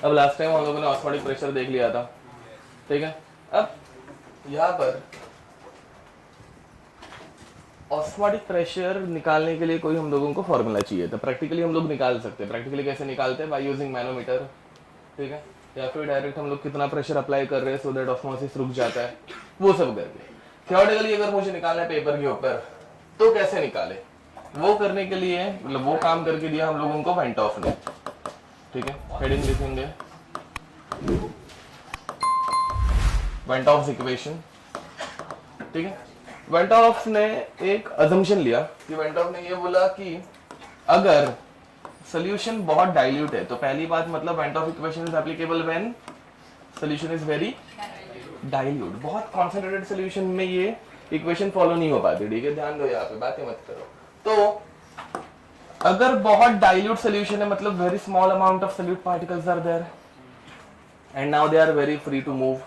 अब last time हम लोगों ने ऑस्मोटिक प्रेशर देख लिया था, ठीक है। अब यहाँ पर ऑस्मोटिक प्रेशर निकालने के लिए कोई हम लोगों को फॉर्मूला चाहिए, तो प्रैक्टिकली हम लोग निकाल सकते हैं। प्रैक्टिकली कैसे निकालते हैं? बाय यूजिंग मैनोमीटर, ठीक है, या फिर डायरेक्ट हम लोग कितना प्रेशर अप्लाई कर रहे हैं सो दैट ऑस्मोसिस रुक जाता है, वो सब करके। थियोरेटिकली अगर मुझे निकालना है पेपर के ऊपर तो कैसे निकाले, वो करने के लिए मतलब वो काम करके दिया हम लोगों को वेंट ऑफ ने, ठीक है। हेडिंग लिखेंगे वेंट ऑफ इक्वेशन, ठीक है। वेंट ऑफ ने एक अजम्पशन लिया कि वेंट ऑफ ने ये बोला कि अगर सोल्यूशन बहुत डाइल्यूट है, तो पहली बात मतलब went of equation is applicable when solution is very dilute. बहुत कॉन्सेंट्रेटेड सोल्यूशन में ये इक्वेशन फॉलो नहीं हो पाती, ठीक है, ध्यान दो यहाँ पे, बातें मत करो। तो अगर बहुत डाइल्यूट सोल्यूशन है मतलब very small amount of solute particles are there and now they are very free to move,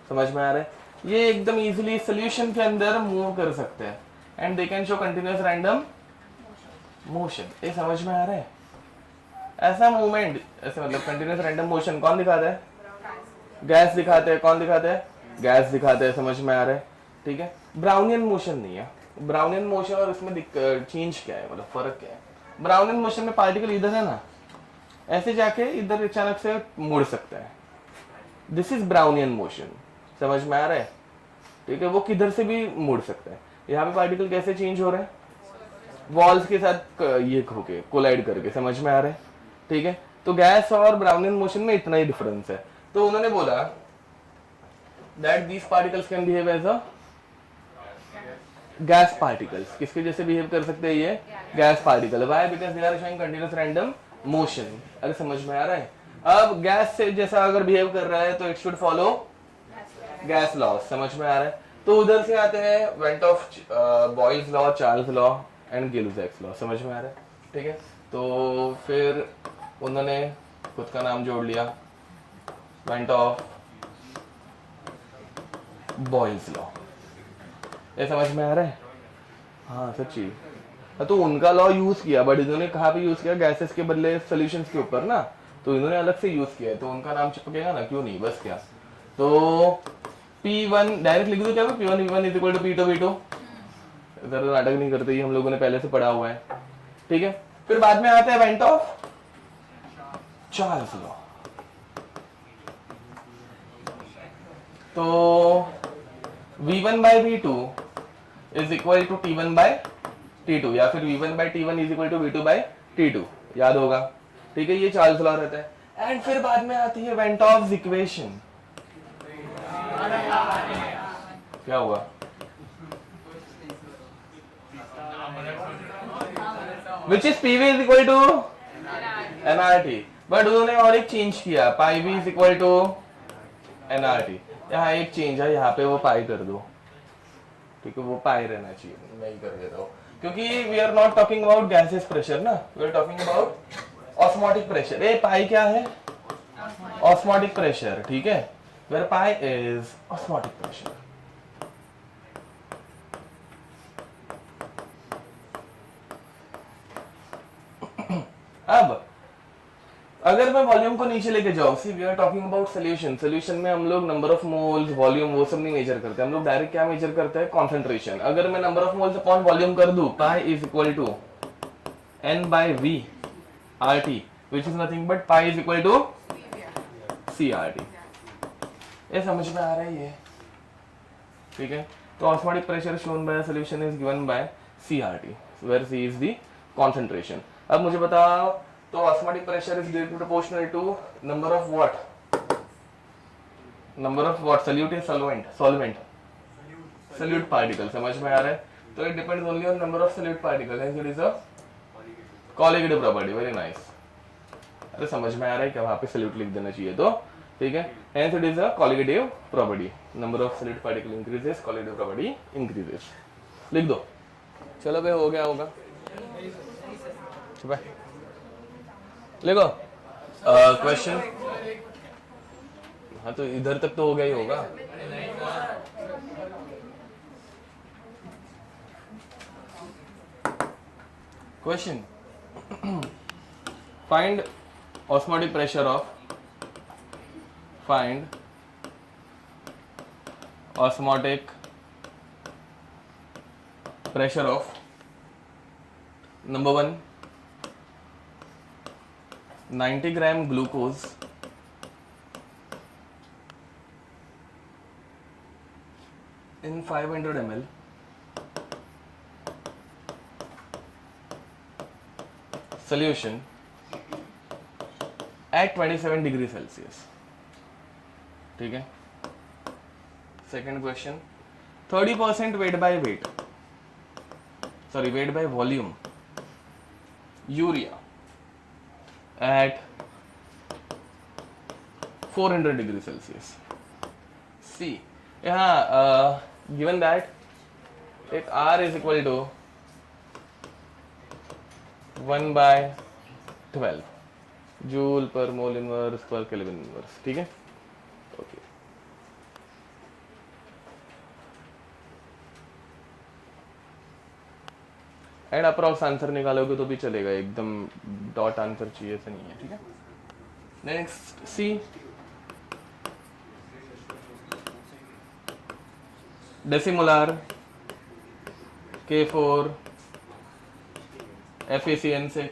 समझ में आ रहा है? ये एकदम इजीली सोल्यूशन के अंदर मूव कर सकते हैं and they can show continuous random motion. ये समझ में आ रहा है? ऐसा मूवमेंट, ऐसे मतलब कंटिन्यूअस रैंडम मोशन कौन दिखाता है? गैस दिखाते हैं। कौन दिखाते हैं? गैस दिखाते हैं, समझ में आ रहा है, ठीक है। ब्राउनियन मोशन नहीं है। ब्राउनियन मोशन और इसमें चेंज क्या है, मतलब फर्क क्या है? ब्राउनियन मोशन में पार्टिकल इधर है ना, ऐसे जाके इधर अचानक से मुड़ सकता है, दिस इज ब्राउनियन मोशन, समझ में आ रहा है, ठीक है। वो किधर से भी मुड़ सकता है। यहाँ पे पार्टिकल कैसे चेंज हो रहा है? वॉल्स के साथ ये होके कोलाइड करके, समझ में आ रहा है, ठीक है। तो गैस और ब्राउनियन मोशन में इतना ही डिफरेंस है। तो उन्होंने बोला that these particles can behave as a gas particles. किसके जैसे बिहेव कर सकते हैं ये? Gas particle. Why? Because they are showing continuous random motion. अरे समझ में आ रहा है? अब गैस से जैसा अगर बिहेव कर रहा है तो it should follow gas law, समझ में आ रहा है? तो उधर से आते हैं van't Hoff Boyle's law, Charles law and Gay Lussac's law, समझ में आ रहा है, ठीक है। तो फिर उन्होंने खुद का नाम जोड़ लिया, वेंट ऑफ बॉयल्स लॉ। ये समझ में आ रहा है? हाँ सच्ची। तो उनका लॉ यूज किया, बट इन्होंने कहाँ पे यूज किया? गैसेस के बदले सॉल्यूशंस के ऊपर ना, तो इन्होंने अलग से यूज किया है, तो उनका नाम चिपकेगा ना, क्यों नहीं, बस क्या। तो P1 डायरेक्ट लिख दो क्या? P1 V1 is equal to P2 V2। इधर नाटक नहीं करते, ये हम लोगों ने पहले से पढ़ा हुआ है, ठीक है। फिर बाद में आता है वेंट ऑफ चार्ल्स लॉ। तो V1 by V2 is equal to T1 by T2, या फिर V1 by T1 is equal to V2 by T2, याद होगा, ठीक है। ये चार्ल्स लॉ रहता है। एंड फिर बाद में आती है वेंट ऑफ इक्वेशन। क्या हुआ? Which is PV is equal to nRT, but उन्होंने और एक चेंज किया, pi V is equal to nRT। यहाँ एक चेंज है, यहाँ पे वो पाई कर दो, ठीक है, वो पाई रहना चाहिए, मैं ही कर देता हूँ, क्योंकि we are not talking about gases pressure ना, we are talking about osmotic pressure. ए पाई क्या है? ऑस्मोटिक प्रेशर, ठीक है, where pi is osmotic pressure. अब अगर मैं वॉल्यूम को नीचे लेके जाऊं, see we are talking about solution. Solution में हम लोग नंबर ऑफ मोल्स, वॉल्यूम, वो सब नहीं मेजर करते, हम लोग डायरेक्ट क्या मेजर करते हैं? कॉन्सेंट्रेशन। अगर मैं number of moles upon volume कर दूं, pi is equal to N by V RT, which is nothing but pi is equal to CRT। ये समझ में आ रहा है ये, ठीक है। तो osmotic pressure shown by solution is given by CRT, where C is the concentration। अब मुझे बताओ, तो osmotic pressure is directly proportional to number of what? Number of what? Solute या सॉल्वेंट? सॉल्वेंट, सोल्यूट पार्टिकल, समझ में आ रहा है? तो it depends only on number of solute particle, hence it is a colligative property, very nice. अरे समझ में आ रहा है क्या? वहां पे सोल्यूट लिख देना चाहिए, तो ठीक है, hence it is a colligative property, number of solute particle increases, colligative property increases, लिख दो। चलो भाई, हो गया होगा, लिखो क्वेश्चन। हाँ तो इधर तक तो हो गया ही होगा। Question, find osmotic pressure of find osmotic pressure of number 1 90 gram glucose in 500 ml solution at 27 degree Celsius. ठीक है. Second question, 30% weight by volume urea at 400 degree Celsius. C. यहाँ given that एक R is equal to 1/12 joule पर mole inverse पर kelvin inverse. ठीक है. Okay. And approx answer निकालोगे तो भी चलेगा, एकदम डॉट आंसर चाहिए ऐसा नहीं है. ठीक है. Next C, decimolar K4 FeCN6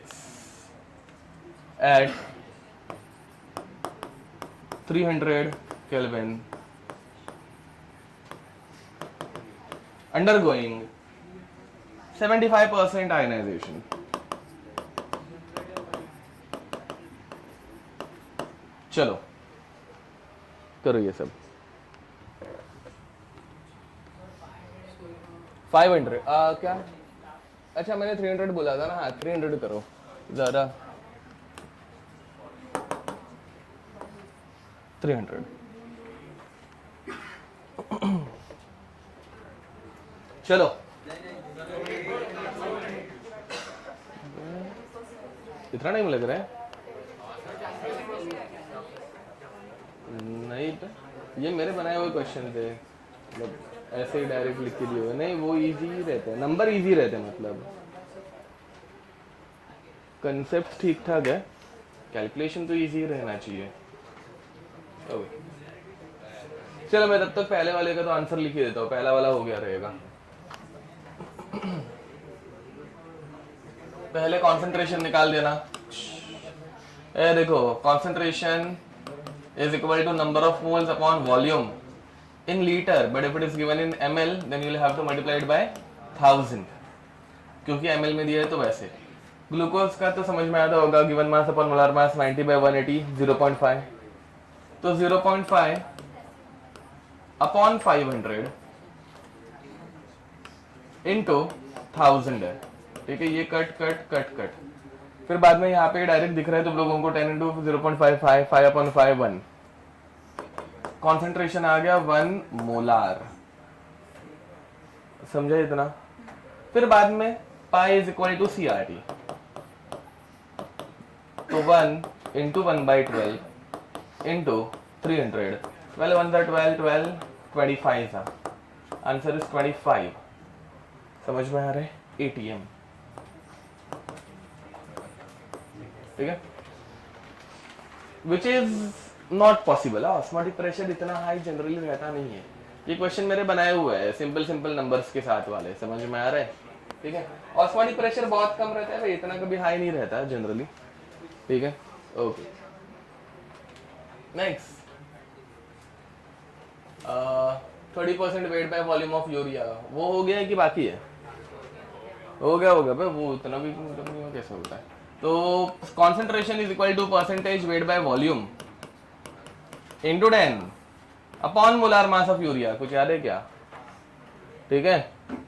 at 300 Kelvin undergoing 75% ionization. चलो करो ये सब. 500 क्या? अच्छा मैंने 300 बोला था ना. हाँ 300 करो ज़्यादा. 300. चलो इतना टाइम लग रहा है? नहीं तो ये मेरे बनाए हुए क्वेश्चन थे, मतलब ऐसे ही डायरेक्ट लिख के दिए हुए. नहीं वो इजी ही रहते हैं, नंबर इजी रहते हैं, मतलब कंसेप्ट ठीक ठाक है, कैलकुलेशन तो इजी रहना चाहिए. ओके चलो मैं तब तक पहले वाले का तो आंसर लिख ही देता हूँ. पहला वाला हो गया रहेगा. पहले कॉन्सेंट्रेशन निकाल देना. ए देखो concentration is equal to number of moles upon volume in liter, but if it is given in ml then you will have to multiply it by 1000 क्योंकि ml में दिया है तो वैसे. ग्लूकोज का तो समझ में आता होगा, given mass upon molar mass 90/180 0.5. तो 0.5 अपॉन 500 इनटू 1000 है. ठीक है. ये कट कट कट कट. फिर बाद में यहाँ पे डायरेक्ट दिख रहा है तुम लोगों को 10 इंटू 0.55 5/5 1. कॉन्सेंट्रेशन आ गया 1 मोलार. समझा इतना? फिर बाद में pi is equal to CRT. तो 1 इंटू 1/12 इंटू 300. 12 1 12 12 25 था. Answer is 25. समझ में आ रहा है? ATM. ठीक है. Which is not possible. Osmotic pressure इतना हाई जनरली रहता नहीं है. ये क्वेश्चन मेरे बनाए हुए हैं सिंपल सिंपल नंबर्स के साथ वाले. समझ में आ रहा है? ठीक है. ऑस्मोटिक प्रेशर बहुत कम रहता है भाई, इतना कभी हाई नहीं रहता है जनरली. ठीक है. Okay next 30% wait by volume of urea. वो हो गया है कि बाकी है? हो गया होगा भाई, वो इतना भी कैसे होता है. तो concentration is equal to percentage weight by volume into 10 upon molar mass of urea. कुछ याद है क्या? ठीक है.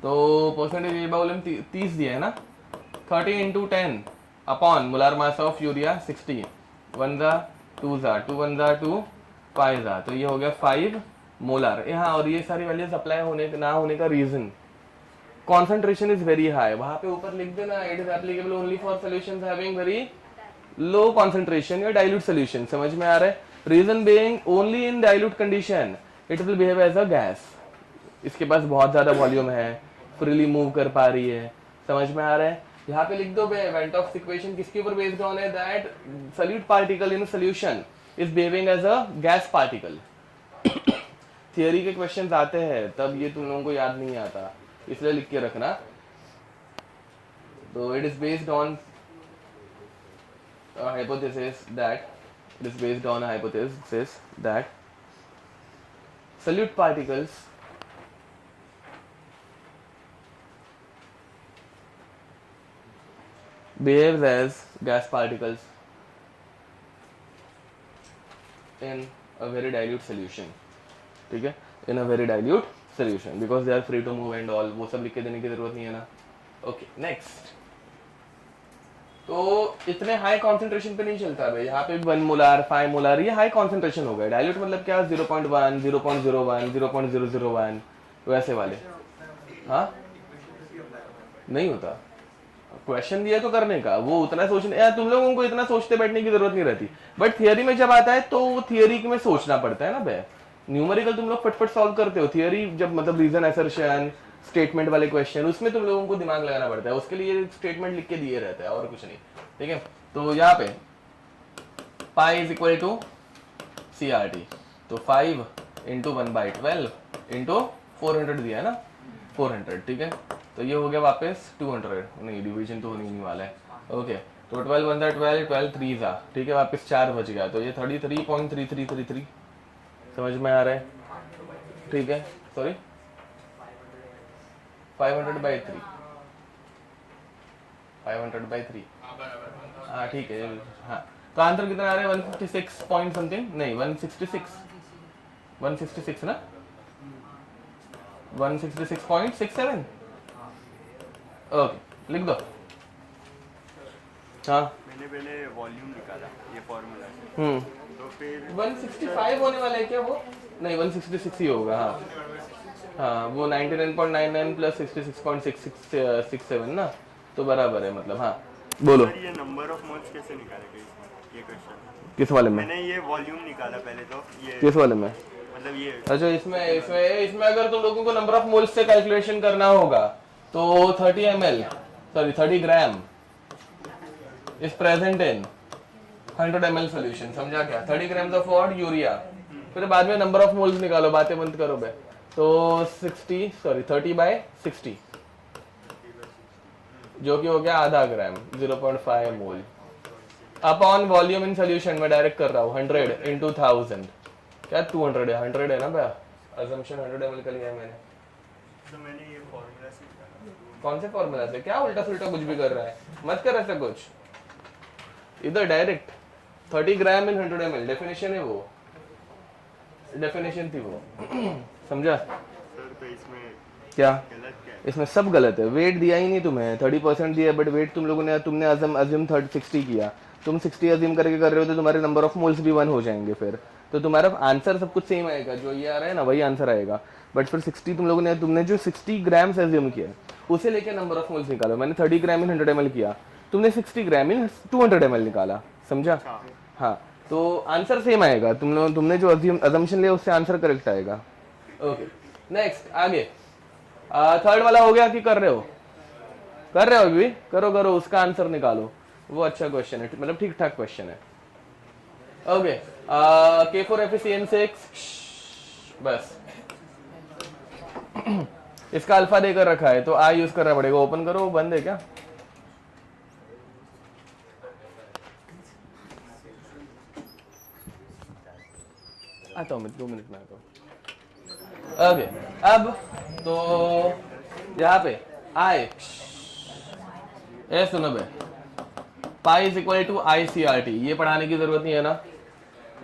तो परसेंटेज वेट बाय वॉल्यूम 30 दिया है ना. 30 into 10 upon molar mass of urea 60. 1 जा 2 जा 2 1 जा 2 5 जा. तो ये हो गया 5 मोलार. यहाँ और ये सारी वैल्यूज अप्लाई होने ना होने का reason concentration is very high. वहां पे ऊपर लिख देना it is applicable only for solutions having very low concentration या डाइल्यूट सॉल्यूशन. समझ में आ रहा है? Reason being only in dilute condition it will behave as a gas. इसके पास बहुत ज्यादा वॉल्यूम है, फ्रीली मूव कर पा रही है. समझ में आ रहा है? यहाँ पे लिख दो वेंट ऑफ इक्वेशन किसके ऊपर बेस्ड ऑन है? That solute particle in solution is behaving as a gas particle. Theory के क्वेश्चंस आते हैं तब ये तुम लोगों को याद नहीं आता, इसलिए लिख के रखना। तो it is based on hypothesis that it is based on a hypothesis that solute particles behaves as gas particles in a very dilute solution, ठीक है, in a very dilute solution because they are free to move and all, वो सब लिख के देने की जरूरत नहीं है ना। ओके नेक्स्ट, तो इतने हाई कॉन्सेंट्रेशन पे नहीं चलता भाई, यहाँ पे 1 मोलार 5 मोलार ये हाई कॉन्सेंट्रेशन हो गए। डाइल्यूट मतलब क्या, 0.1 0.01 0.001 वैसे वाले। हाँ नहीं होता, क्वेश्चन दिया तो करने का, वो उतना सोचने यार तुम लोगों को इतना सोचते बैठने की जरूरत नहीं रहती, बट थियरी में जब आता है तो वो थियरी में सोचना पड़ता है ना भाई। न्यूमेरिकल तुम लोग फटफट सॉल्व करते हो, थियरी जब मतलब रीजन असर्शन स्टेटमेंट वाले क्वेश्चन उसमें तुम लोगों को दिमाग लगाना पड़ता है, उसके लिए स्टेटमेंट लिख के दिए रहते हैं और कुछ नहीं, ठीक है। तो यहाँ पे pi is equal to CRT, तो 5 इंटू 1/12 इंटू 400 दिया है ना, 400, ठीक है। तो ये हो गया वापस 200, नहीं डिवीजन तो होने नहीं वाला है, ओके। तो 12 1 12 12 3 था, ठीक है, वापस 4 बच गया, तो ये 33.3333 समझ में आ रहा है, ठीक है। सॉरी 500/3 500/3, हाँ ठीक है, हाँ। तो आंसर कितना आ रहा है, 156 पॉइंट समथिंग, नहीं 166 ना, 166.67, ओके लिख दो। हाँ मैंने पहले वॉल्यूम निकाला ये फॉर्मूला से, तो फिर 165 होने वाला है क्या वो, नहीं 166 ही होगा, हाँ हाँ, वो 99.99 प्लस 66.6667 ना, तो बराबर है मतलब, हाँ बोलो। सर ये नंबर ऑफ मोल्स कैसे निकालेंगे इसमें, ये क्वेश्चन किस वाले में, मैंने ये वॉल्यूम निकाला पहले, तो ये किस वाले में, मतलब ये अच्छा इसमें अगर तुम लोगों को नंबर ऑफ मोल्स से कैलकुलेशन करना होगा तो 30 gram is present in 100 ml solution, समझा क्या, 30 ग्राम्स ऑफ व्हाट, यूरिया। फिर बाद में नंबर ऑफ मोल्स निकालो, बातें बंद करो बे। तो 30/60 जो कि हो गया आधा ग्राम, 0.5 mole upon volume in solution में डायरेक्ट कर रहा हूँ, 100 इंटू 1000, क्या 200 है, 100 है ना भैया, अजम्पशन 100 ml का लिया है मैंने। तो मैंने ये फॉर्मूला से निकाला। कौन से फॉर्मूला से, क्या उल्टा सुल्टा कुछ भी कर रहा है, मत कर ऐसा कुछ, इधर डायरेक्ट 30 ग्राम इन 100 ml डेफिनेशन है, वो डेफिनेशन थी वो समझा सर तो इसमें क्या, गलत क्या है? इसमें सब गलत है, वेट दिया ही नहीं तुम्हें, 30% दिया, बट वेट तुम लोगों ने, तुमने अज्यूम 60 किया, तुम 60 अज्यूम करके कर रहे हो, तो तुम्हारे नंबर ऑफ मोल्स भी 1 हो जाएंगे, फिर तो तुम्हारा आंसर सब कुछ सेम आएगा, जो ये आ रहा है ना वही आंसर आएगा, बट फिर 60 तुमने जो 60 ग्राम्स अज्यूम किया उसे लेके नंबर ऑफ मोल्स निकालो। मैंने 30 ग्राम इन 100 ml किया, तुमने 60 ग्राम इन 200 ml निकाला, समझा, हाँ। तो आंसर सेम आएगा, तुमने जो अजम्पशन लिया उससे आंसर करेक्ट आएगा, ओके। नेक्स्ट आगे, थर्ड वाला हो गया कि कर रहे हो अभी, करो उसका आंसर निकालो, वो अच्छा क्वेश्चन है, मतलब ठीक ठाक क्वेश्चन है, ओके। K4FeCN6 बस इसका अल्फा देकर रखा है, तो I यूज करना पड़ेगा, ओपन करो, बंद है क्या, आता हूँ मैं 2 मिनट में आता हूँ, ओके। अब तो यहाँ पे I सुनो बे, pi is equal to ICRT, ये पढ़ाने की जरूरत नहीं है ना,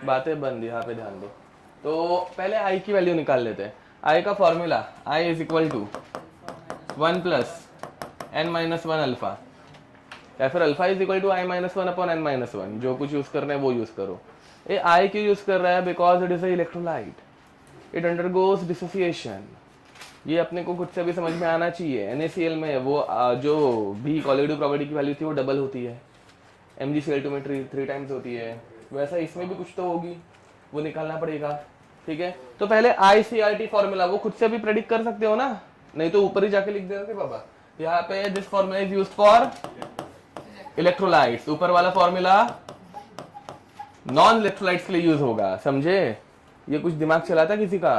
बातें बंद, यहाँ पे ध्यान दो। तो पहले I की वैल्यू निकाल लेते हैं, I का formula I is equal to 1 plus n-1 alpha, या फिर alpha is equal to I-1 upon n-1, जो कुछ यूज करना है वो यूज करो। ये I क्यों यूज कर रहा है, because it is a electrolyte, it undergoes dissociation, ये अपने को खुद से भी समझ में आना चाहिए। NaCl में वो जो भी कोलिडिव प्रॉपर्टी की वैल्यू थी वो डबल होती है, MgCl2 में 3 टाइम्स होती है, वैसा इसमें भी कुछ तो होगी, वो निकालना पड़ेगा, ठीक है। तो पहले ICRT फॉर्मूला वो खुद से भी प्रेडिक्ट कर सकते हो ना, नहीं तो ऊपर ही जाके लिख देते बाबा, यहाँ पे this formula is used for electrolytes, ऊपर वाला फॉर्मूला नॉन इलेक्ट्रोलाइट्स के लिए यूज होगा, समझे? ये कुछ दिमाग चलाता किसी का?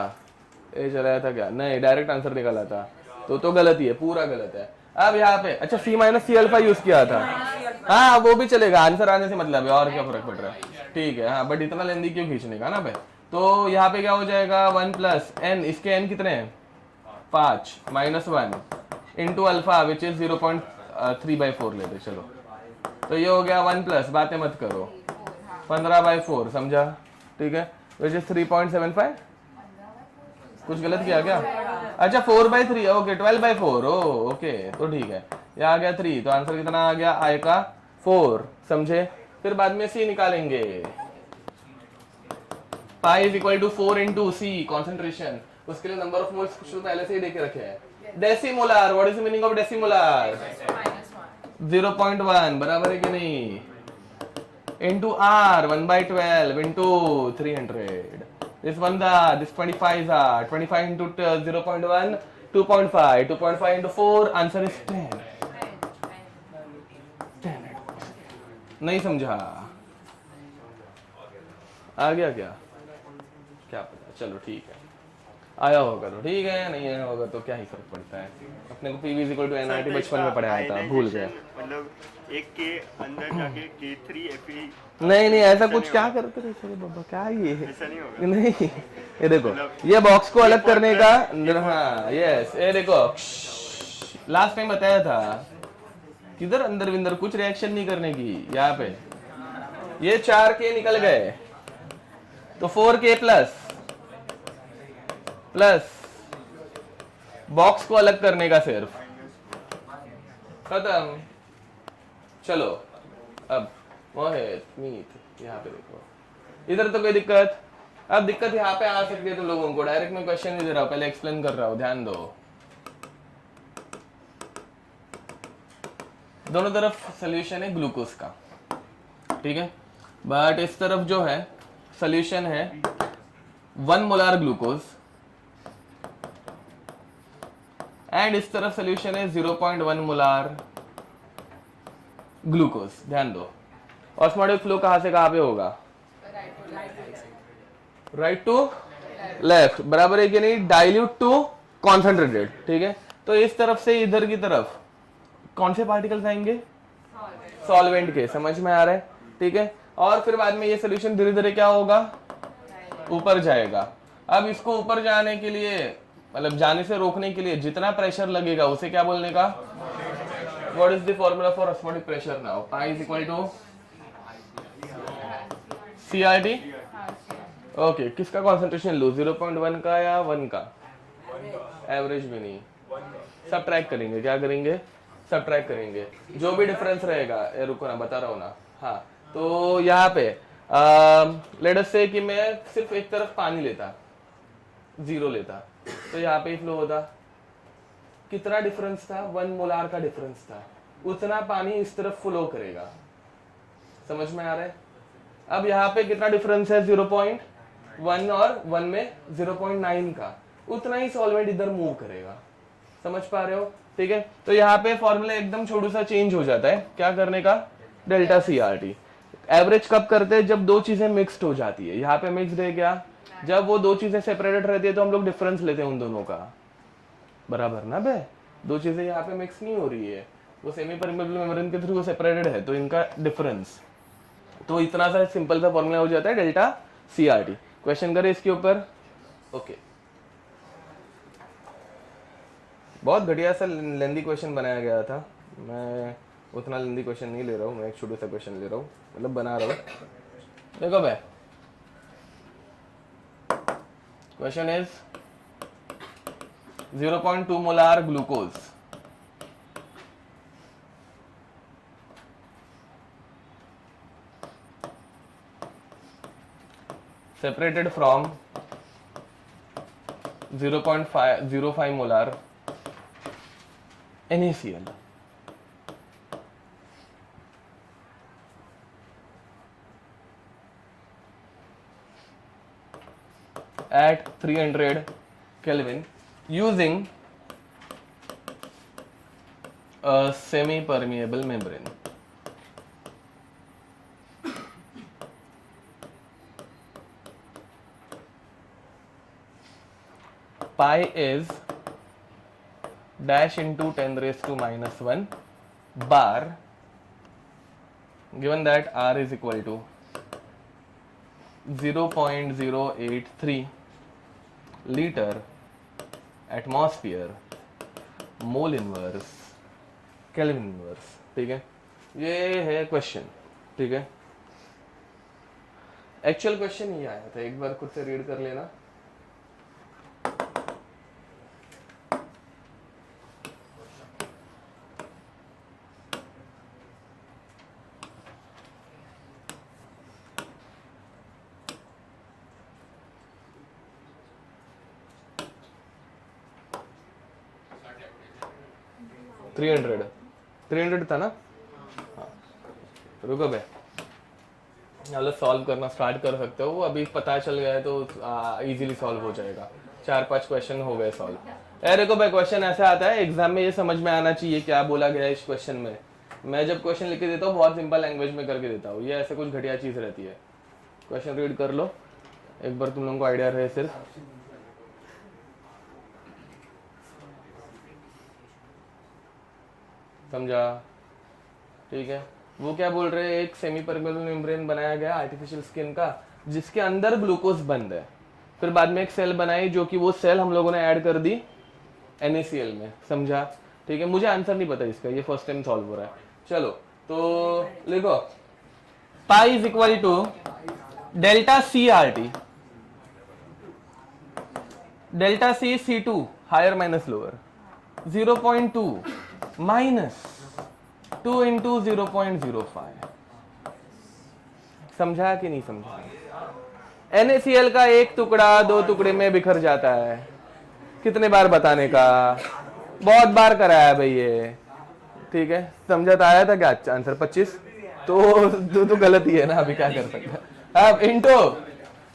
ये चलाया था क्या? नहीं, डायरेक्ट आंसर निकाला था, तो गलत ही है, पूरा गलत है। अब यहाँ पे अच्छा C minus C alpha use किया था, हाँ वो भी चलेगा, आंसर आने से मतलब है, और क्या फर्क पड़ रहा है, ठीक है। हाँ बट इतना लेंदी क्यों खींचने का ना भाई। तो यहाँ पे क्या हो जाएगा 1 प्लस n, इसके n कितने हैं 5 minus 1 into alpha which is 0.3/4 लेते चलो। तो ये हो गया 1 प्लस, बातें मत करो, 15/4 समझा, ठीक है, विच इज 3.75। कुछ गलत किया क्या? अच्छा 4/3, ओके 12/4, ओके तो ठीक है, ये आ गया 3, तो आंसर कितना आ गया I का 4, समझे? फिर बाद में C निकालेंगे, pi is equal to 4 into C concentration, उसके लिए नंबर ऑफ मोल्स कुछ पहले से ही देके रखे हैं। Decimolar, what is the meaning of decimolar? 0.1, बराबर है कि नहीं? Into R 1/12 into 300, this 1 this 25 25 into 0.1 2.5 2.5 into 4, answer is 10। नहीं समझा? आ गया क्या? क्या पता, चलो ठीक है, आया होगा तो ठीक है, नहीं आया होगा तो क्या ही फर्क पड़ता है। अपने को PV इक्वल टू NRT बचपन में पढ़ाया था, भूल गए। मतलब एक के अंदर जाके K3 Fe नहीं ऐसा कुछ क्या करते थे चलो बाबा, क्या ये ऐसा नहीं होगा। नहीं, ये देखो ये बॉक्स को अलग करने का, हाँ यस, ये देखो लास्ट टाइम बताया था, किधर अंदर विंदर कुछ रिएक्शन नहीं करने की। यहाँ पे ये 4K निकल गए, तो 4K प्लस बॉक्स को अलग करने का सिर्फ, खत्म। चलो अब मोहित मीत यहाँ पे देखो, इधर तो कोई दिक्कत? अब दिक्कत यहाँ पे आ सकती है तुम लोगों को, डायरेक्ट मैं क्वेश्चन नहीं दे रहा हूँ, पहले एक्सप्लेन कर रहा हूँ, ध्यान दो। दोनों तरफ सोल्यूशन है ग्लूकोज का, ठीक है, बट इस तरफ जो है सोल्यूशन है 1 मोलार ग्लूकोज एंड इस तरफ सोल्यूशन है 0.1 मोलार ग्लूकोज। ध्यान दो, ऑस्मोटिक फ्लो कहां से कहां पे होगा? राइट टू लेफ्ट, बराबर है कि नहीं? डाइल्यूट टू कॉन्सेंट्रेटेड, ठीक है। तो इस तरफ से इधर की तरफ कौन से पार्टिकल्स आएंगे? सॉल्वेंट के, समझ में आ रहा है, ठीक है। और फिर बाद में ये सोल्यूशन धीरे धीरे क्या होगा? ऊपर जाएगा। अब इसको ऊपर जाने के लिए, मतलब जाने से रोकने के लिए जितना प्रेशर लगेगा उसे क्या बोलने का? What is the formula for osmotic pressure now? Pi is equal to CRT. Okay, किसका कॉन्सेंट्रेशन लूँ? 0.1 का या 1 का? एवरेज भी नहीं, सब ट्रैक करेंगे, क्या करेंगे? सब ट्रैक करेंगे, जो भी डिफरेंस रहेगा। रुको ना, बता रहा हूँ ना। हाँ, तो यहाँ पे लेट अस से कि मैं सिर्फ एक तरफ पानी लेता, 0 लेता, तो यहाँ पे फ्लो होता, कितना डिफरेंस था? 1 मोलार का डिफरेंस था, उतना पानी इस तरफ फ्लो करेगा, समझ में आ रहा है? अब यहाँ पे कितना डिफरेंस है? 0.1 और 1 में 0.9 का, उतना ही सॉल्वेंट इधर मूव करेगा, समझ पा रहे हो? ठीक है, तो यहाँ पे फॉर्मूला एकदम छोटू सा चेंज हो जाता है, क्या करने का? Delta CRT। एवरेज कब करते हैं? जब दो चीजें मिक्स्ड हो जाती है। यहाँ पे मिक्स्ड है क्या? जब वो दो चीजें सेपरेटेड रहती है तो हम लोग डिफरेंस लेते हैं उन दोनों का, बराबर ना बे? दो चीजें यहाँ पे मिक्स नहीं हो रही है, वो सेमी परमेबल मेम्ब्रेन के थ्रू सेपरेटेड है, तो इनका डिफरेंस, तो इतना सा सिंपल सा फॉर्मूला हो जाता है डेल्टा CRT। क्वेश्चन करें इसके ऊपर? ओके, बहुत घटिया सा लेंदी क्वेश्चन बनाया गया था, मैं उतना लेंदी क्वेश्चन नहीं ले रहा हूँ, मैं एक छोटा सा क्वेश्चन ले रहा हूँ, मतलब बना रहा हूँ। देखो भाई, question is 0.2 molar glucose separated from 0.05 molar NaCl at 300 Kelvin using a semi-permeable membrane. Pi is dash into 10⁻⁻1 bar, given that r is equal to 0.083 liter atmosphere mole inverse kelvin inverse. ठीक है, ये है question. ठीक है, actual question ये आया था, एक बार खुद से रीड कर लेना। थ्री हंड्रेड था ना? हाँ, रुको बे, मतलब सॉल्व करना स्टार्ट कर सकते हो, अभी पता चल गया है तो इजीली सॉल्व हो जाएगा। 4-5 क्वेश्चन हो गए सॉल्व। अरे देखो भाई, क्वेश्चन ऐसा आता है एग्जाम में, ये समझ में आना चाहिए क्या बोला गया है इस क्वेश्चन में। मैं जब क्वेश्चन लिख के देता हूँ बहुत सिंपल लैंग्वेज में करके देता हूँ, ये ऐसे कुछ घटिया चीज रहती है। क्वेश्चन रीड कर लो एक बार, तुम लोगों को आइडिया रहे सिर्फ। समझा? ठीक है, वो क्या बोल रहे हैं, एक सेमी परमेबल मेम्ब्रेन बनाया गया आर्टिफिशियल स्किन का, जिसके अंदर ग्लूकोज बंद है। फिर बाद में एक सेल बनाई, जो कि वो सेल हम लोगों ने ऐड कर दी NaCl में। समझा? ठीक है, मुझे आंसर नहीं पता इसका, ये फर्स्ट टाइम सॉल्व हो रहा है। चलो तो लिखो, pi is equal to delta CRT, delta C2 higher minus lower 0.2 minus 2 into 0.05। समझा कि नहीं समझा? NaCl का एक टुकड़ा 2 टुकड़े में बिखर जाता है। कितने बार बताने का? बहुत बार कराया भाई ये। ठीक है, समझा? तो आया था क्या आंसर 25? तो गलत ही है ना, अभी क्या कर सकते हैं। अब इंटू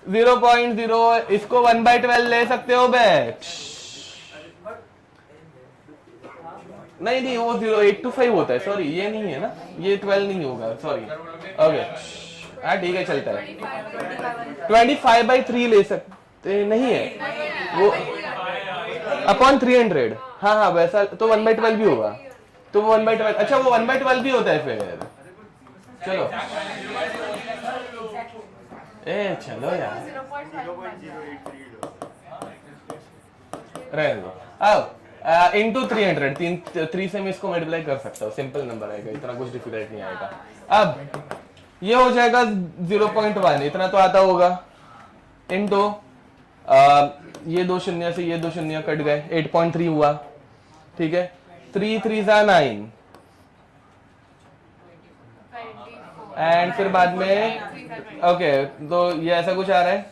0.0, इसको 1/12 ले सकते हो बे? नहीं, वो 0.825 होता है, सॉरी ये नहीं है ना, ये 12 नहीं होगा, सॉरी। ओके, हाँ ठीक है, चलता है। 25/3 ले सकते नहीं है वो, अपॉन 300। हाँ वैसा तो 1/12 भी होगा, तो वो 1/12, अच्छा वो 1/12 भी होता है फिर। चलो चलो यार, रहने दो। अब इंटू 300, 3 से मैं इसको मल्टीप्लाई कर सकता हूँ, सिंपल नंबर आएगा, इतना कुछ डिफिकल्ट नहीं आएगा। अब ये हो जाएगा 0.1, इतना तो आता होगा, इंटू ये 2 शून्य से ये 2 शून्य कट गए, 8.3 हुआ। ठीक है, 3 3 9 एंड फिर बाद में ओके, तो ये ऐसा कुछ आ रहा है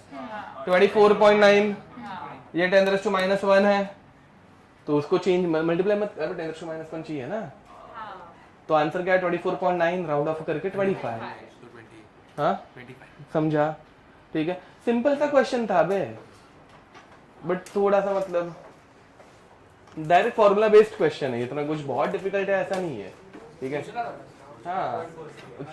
24.9, ये 10⁻⁻1 है, तो उसको चेंज मल्टीप्लाई मत करो, 10⁻⁻1 चाहिए ना। तो आंसर क्या है? 24.9 राउंड ऑफ करके 25। हाँ समझा? ठीक है, सिंपल सा क्वेश्चन था बे, बट थोड़ा सा मतलब डायरेक्ट फॉर्मूला बेस्ड क्वेश्चन है, इतना कुछ बहुत डिफिकल्ट है ऐसा नहीं है। ठीक है, हाँ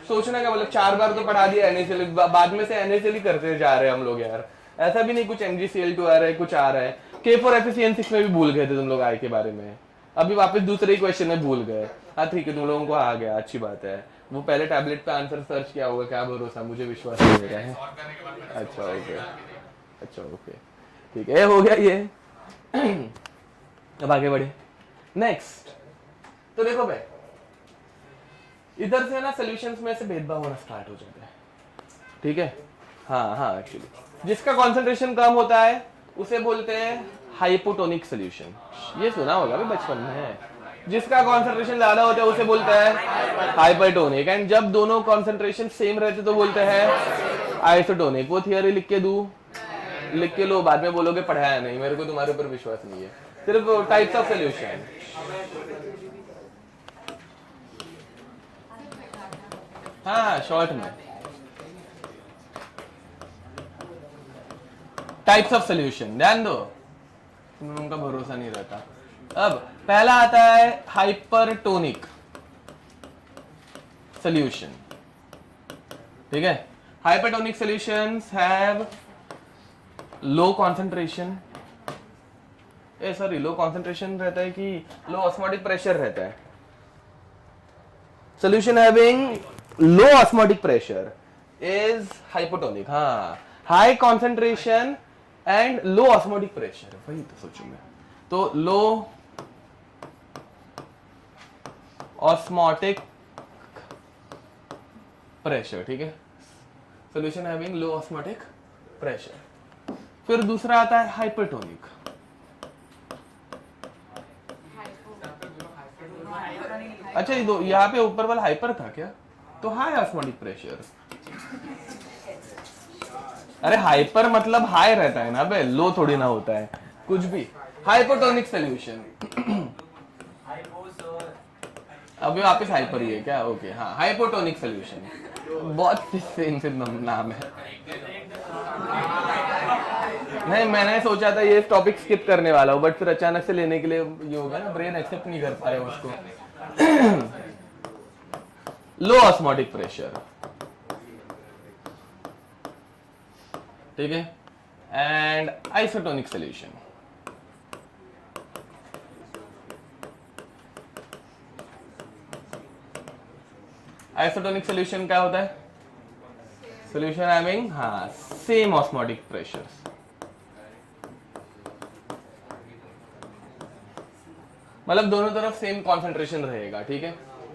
सोचने का मतलब 4 बार तो पढ़ा दिया NaCl, बाद में से NaCl ही करते जा रहे हैं हम लोग यार, ऐसा भी नहीं कुछ MgCl2 आ रहा है, कुछ आ रहा है। K4FeCN6 में भी भूल गए थे तुम लोग आई के बारे में, अभी वापस दूसरे ही क्वेश्चन में भूल गए। हाँ ठीक है, तुम लोगों को आ गया, अच्छी बात है। वो पहले टैबलेट पे आंसर सर्च किया होगा, क्या भरोसा, मुझे विश्वास नहीं हो रहा है। अच्छा ओके ठीक है, हो गया ये। अब आगे बढ़े, नेक्स्ट। तो देखो भाई, इधर से ना सॉल्यूशंस में से भेदभाव होना स्टार्ट हो जाता है। ठीक है, हाँ एक्चुअली जिसका कॉन्सेंट्रेशन कम होता है उसे बोलते हैं हाइपोटोनिक सॉल्यूशन, ये सुना होगा भी बचपन में। जिसका कॉन्सेंट्रेशन ज्यादा होता है उसे बोलते हैं हाइपरटोनिक, एंड जब दोनों कॉन्सेंट्रेशन सेम रहते तो बोलते हैं आइसोटोनिक। वो थियरी लिख के दूं, लिख के लो, बाद में बोलोगे पढ़ाया नहीं, मेरे को तुम्हारे ऊपर विश्वास नहीं है। सिर्फ टाइप्स ऑफ सॉल्यूशन, हाँ शॉर्ट में टाइप्स ऑफ सॉल्यूशन, ध्यान दो, तुम लोगों का भरोसा नहीं रहता। अब पहला आता है हाइपरटोनिक सॉल्यूशन। ठीक है, hypertonic solutions have low concentration sorry low concentration रहता है कि लो ऑस्मोटिक प्रेशर रहता है? Solution having low osmotic pressure is hypotonic. हाँ, high concentration and low osmotic pressure, वही तो सोचू मैं। तो लो ऑस्मोटिक प्रेशर, ठीक है, solution having low osmotic pressure. फिर दूसरा आता है हाइपरटोनिक। अच्छा, ये दो यहाँ पे ऊपर वाला हाइपर था क्या? तो हाई ऑस्मोटिक प्रेशर। अरे हाइपर मतलब हाई रहता है ना बे, लो थोड़ी ना होता है कुछ भी। हाइपोटोनिक सोल्यूशन अभी वापस हाइपर ही है क्या? ओके, हाँ, हाइपोटोनिक सोल्यूशन बहुत सेम से नाम है। नहीं, मैंने सोचा था ये टॉपिक स्किप करने वाला हूँ, बट फिर अचानक से लेने के लिए ये होगा ना, ब्रेन एक्सेप्ट नहीं कर पा रहे उसको। लो ऑस्मोटिक प्रेशर, ठीक है, and isotonic solution. Isotonic solution क्या होता है? सोल्यूशन हैविंग, हाँ, सेम ऑस्मोटिक प्रेशर। मतलब दोनों तरफ सेम कॉन्सेंट्रेशन रहेगा, ठीक है।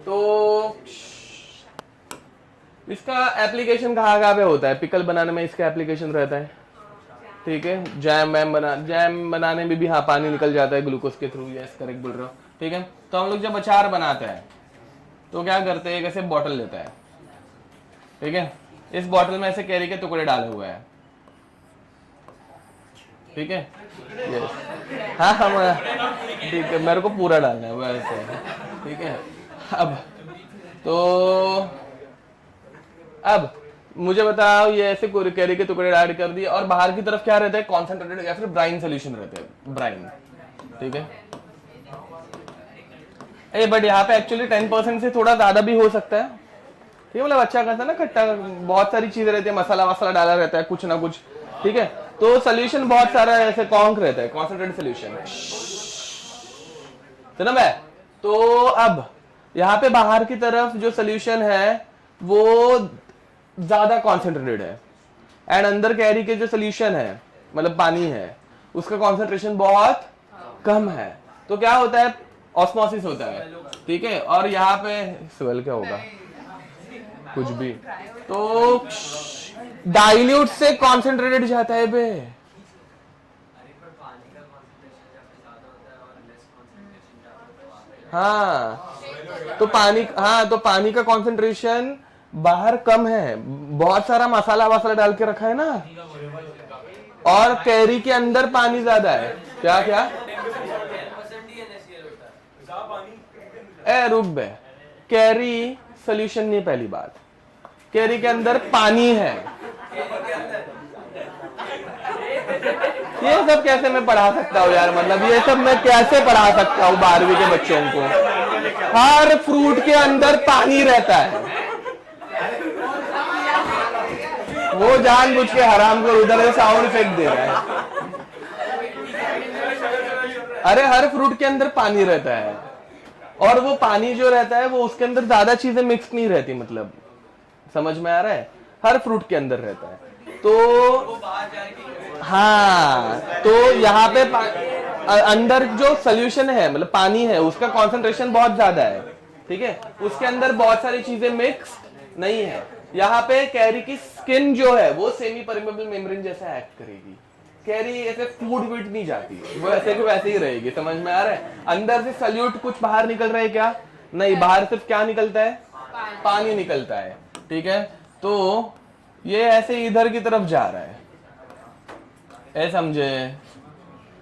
तो इसका एप्लीकेशन कहाँ पे होता है? पिकल बनाने में इसका एप्लीकेशन रहता है, ठीक है। जैम बनाने में भी हाँ पानी निकल जाता है ग्लूकोज के थ्रू, यस करेक्ट बोल रहे हो, ठीक है। तो हम लोग जब अचार बनाते हैं तो क्या करते हैं, ऐसे बॉटल लेता है, ठीक है, इस बॉटल में ऐसे कैरी के टुकड़े डाले हुए हैं, ठीक है, यस, हाँ हम, ठीक है, मेरे को पूरा डालना है वैसे, ठीक है। अब मुझे बताओ, ये ऐसे कैरी के टुकड़े ऐड कर दिए और बाहर की तरफ क्या रहता है? कॉन्सेंट्रेटेड या फिर ब्राइन सोल्यूशन रहते हैं, ब्राइन, ठीक है। बट यहाँ पे एक्चुअली 10% से थोड़ा ज्यादा भी हो सकता है, ठीक है, मतलब अच्छा खासा ना खट्टा, बहुत सारी चीजें रहती है, मसाला वसाला डाला रहता है कुछ ना कुछ, ठीक है। तो सोल्यूशन बहुत सारा ऐसे कॉन्क रहता है, कॉन्सेंट्रेटेड सोल्यूशन, सुना मैं। तो अब यहाँ पे बाहर की तरफ जो सोल्यूशन है वो ज्यादा कॉन्सेंट्रेटेड है, एंड अंदर कैरी के जो सोल्यूशन है, मतलब पानी है, उसका कॉन्सेंट्रेशन बहुत कम है। तो क्या होता है? ऑस्मोसिस होता है, ठीक है। और यहाँ पे स्वेल क्या होगा, कुछ भी, तो डाइल्यूट से कॉन्सेंट्रेटेड जाता है बे। हाँ, तो पानी का कॉन्सेंट्रेशन बाहर कम है, बहुत सारा मसाला वसाला डाल के रखा है ना, और कैरी के अंदर पानी ज्यादा है। क्या क्या? रुक बे, कैरी सोल्यूशन नहीं, पहली बात, कैरी के अंदर पानी है। ये सब कैसे मैं पढ़ा सकता हूँ यार, मतलब ये सब मैं कैसे पढ़ा सकता हूँ 12वीं के बच्चों को? हर फ्रूट के अंदर पानी रहता है। वो जानबूझ के हराम को उधर से साउंड इफेक्ट दे रहा है। अरे हर फ्रूट के अंदर पानी रहता है, और वो पानी जो रहता है वो उसके अंदर ज्यादा चीजें मिक्स नहीं रहती, मतलब समझ में आ रहा है? हर फ्रूट के अंदर रहता है। तो हाँ, तो यहाँ पे अंदर जो सोल्यूशन है, मतलब पानी है, उसका कॉन्सेंट्रेशन बहुत ज्यादा है, ठीक है, उसके अंदर बहुत सारी चीजें मिक्स नहीं है। यहाँ पे कैरी की स्किन जो है वो सेमी परमेबल मेम्ब्रेन जैसा एक्ट करेगी, कैरी ऐसे फूड विट नहीं जाती, वो ऐसे के वैसे ही रहेगी। समझ में आ रहा है? अंदर से सल्यूट कुछ बाहर निकल रहा है क्या? नहीं, बाहर सिर्फ क्या निकलता है? पानी निकलता है, ठीक है। तो ये ऐसे इधर की तरफ जा रहा है, ऐसे समझे,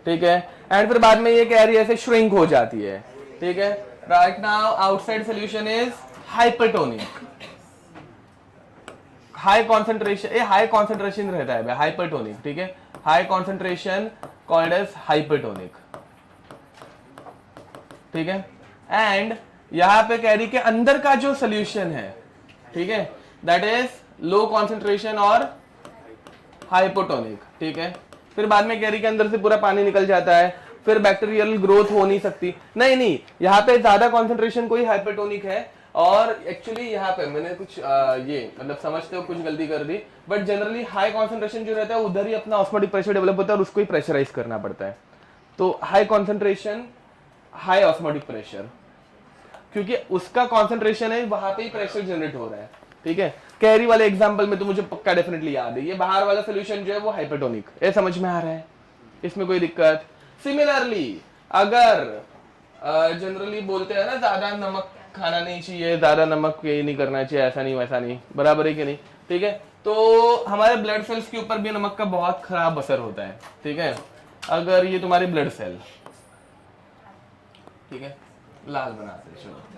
ठीक है। एंड फिर बाद में ये कैरी ऐसे श्रिंक हो जाती है, ठीक है। Right now outside solution is hypertonic, high concentration रहता है हाइपरटोनिक, ठीक है। High concentration called as hypertonic, ठीक है। एंड यहां पे कैरी के अंदर का जो सोल्यूशन है, ठीक है, दैट इज लो कॉन्सेंट्रेशन और हाइपोटोनिक, ठीक है। फिर बाद में कैरी के अंदर से पूरा पानी निकल जाता है फिर बैक्टीरियल ग्रोथ हो नहीं सकती। नहीं, यहाँ पे ज्यादा कॉन्सेंट्रेशन कोई हाइपरटोनिक है, और एक्चुअली यहाँ पे मैंने कुछ ये मतलब समझते हो कुछ गलती कर दी, बट जनरली हाई कॉन्सेंट्रेशन जो रहता है उधर ही अपना ऑस्मोटिक प्रेशर डेवलप होता है और उसको ही प्रेशराइज करना पड़ता है। तो high concentration high osmotic pressure, क्योंकि उसका कॉन्सेंट्रेशन है वहां पे ही प्रेशर जनरेट हो रहा है। ठीक है, कैरी वाले एग्जांपल में तो मुझे पक्का डेफिनेटली याद है, ये बाहर वाला सोल्यूशन जो है वो हाइपरटोनिक, ये समझ में आ रहा है, इसमें कोई दिक्कत। सिमिलरली अगर जनरली बोलते हैं ना ज्यादा नमक खाना नहीं चाहिए, ज्यादा नमक ये नहीं करना चाहिए, ऐसा नहीं वैसा नहीं, बराबर है कि नहीं? ठीक है, तो हमारे ब्लड सेल्स के ऊपर भी नमक का बहुत खराब असर होता है। ठीक है, अगर ये तुम्हारी ब्लड सेल, ठीक है, लाल बनाते हैं, चलो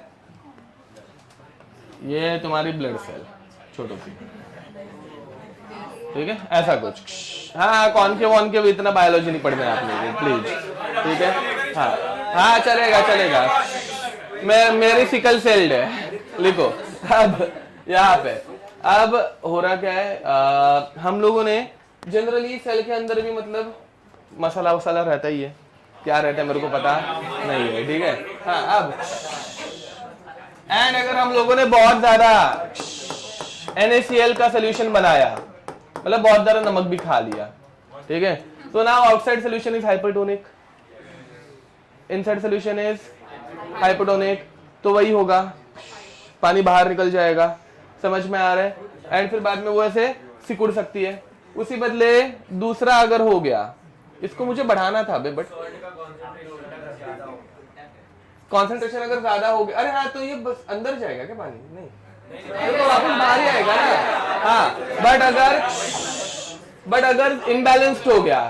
ये तुम्हारी ब्लड सेल छोटो सी, ठीक है, ऐसा कुछ। हाँ, कॉनकेव इतना बायोलॉजी नहीं पढ़ना है आप लोगों को प्लीज, ठीक है। हाँ चलेगा, मेरी सिकल सेल्ड है, लिखो। अब यहाँ पे अब हो रहा क्या है, हम लोगों ने जनरली सेल के अंदर भी मतलब मसाला वसाला रहता ही है, क्या रहता है मेरे को पता नहीं है, ठीक है। हाँ, अब एंड अगर हम लोगों ने बहुत ज्यादा NaCl का सोल्यूशन बनाया, मतलब बहुत ज्यादा नमक भी खा लिया, ठीक है, तो now outside solution is hypertonic, inside solution is hypertonic, तो वही होगा, पानी बाहर निकल जाएगा, समझ में आ रहा है। एंड फिर बाद में वो ऐसे सिकुड़ सकती है। उसी बदले दूसरा अगर हो गया, इसको मुझे बढ़ाना था बट कॉन्सेंट्रेशन अगर ज्यादा हो गया, अरे हाँ, तो ये बस अंदर जाएगा क्या पानी? नहीं, तो वापस बाहर ही आएगा ना। हाँ, बट अगर इम्बैलेंस्ड हो गया,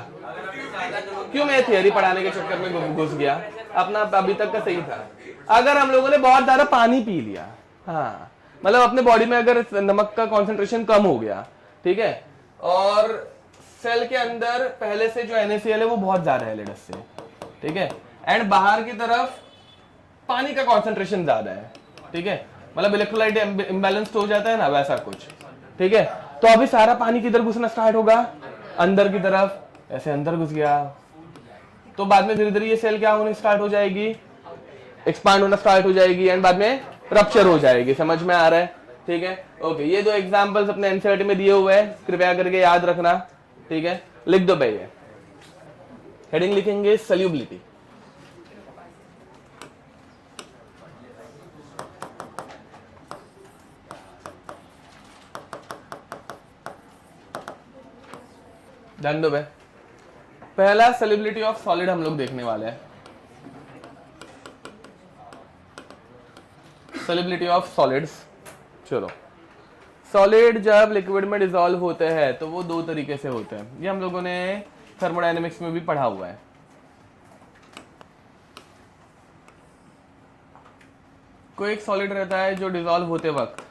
क्यों मैं थियरी पढ़ाने के चक्कर में घुस गया, अपना अभी तक का सही था। अगर हम लोगों ने बहुत ज्यादा पानी पी लिया, हाँ, मतलब अपने बॉडी में अगर नमक का कॉन्सेंट्रेशन कम हो गया, ठीक है, और सेल के अंदर पहले से जो NaCl है वो बहुत ज्यादा है लेडस से, ठीक है, एंड बाहर की तरफ पानी का कॉन्सेंट्रेशन ज्यादा है, ठीक है, मतलब इलेक्ट्रोलाइट इम्बैलेंस्ड हो जाता है ना, वैसा कुछ, ठीक है। तो अभी सारा पानी किधर घुसना स्टार्ट होगा? अंदर की तरफ, ऐसे अंदर घुस गया, तो बाद में धीरे धीरे ये सेल क्या होने स्टार्ट हो जाएगी, एक्सपांड होना स्टार्ट हो जाएगी, एंड बाद में रप्चर हो जाएगी। समझ में आ रहा है? ठीक है, ओके। ये दो एग्जांपल्स अपने एनसीईआरटी में दिए हुए हैं, कृपया करके याद रखना, ठीक है, लिख दो भैया। हेडिंग लिखेंगे सल्यूबिलिटी, ध्यान दो भाई। पहला सल्यूबिलिटी ऑफ सॉलिड हम लोग देखने वाले हैं, सल्यूबिलिटी ऑफ सॉलिड्स। चलो, सॉलिड जब लिक्विड में डिसॉल्व होते हैं तो वो दो तरीके से होते हैं, ये हम लोगों ने थर्मोडायनेमिक्स में भी पढ़ा हुआ है। कोई एक सॉलिड रहता है जो डिसॉल्व होते वक्त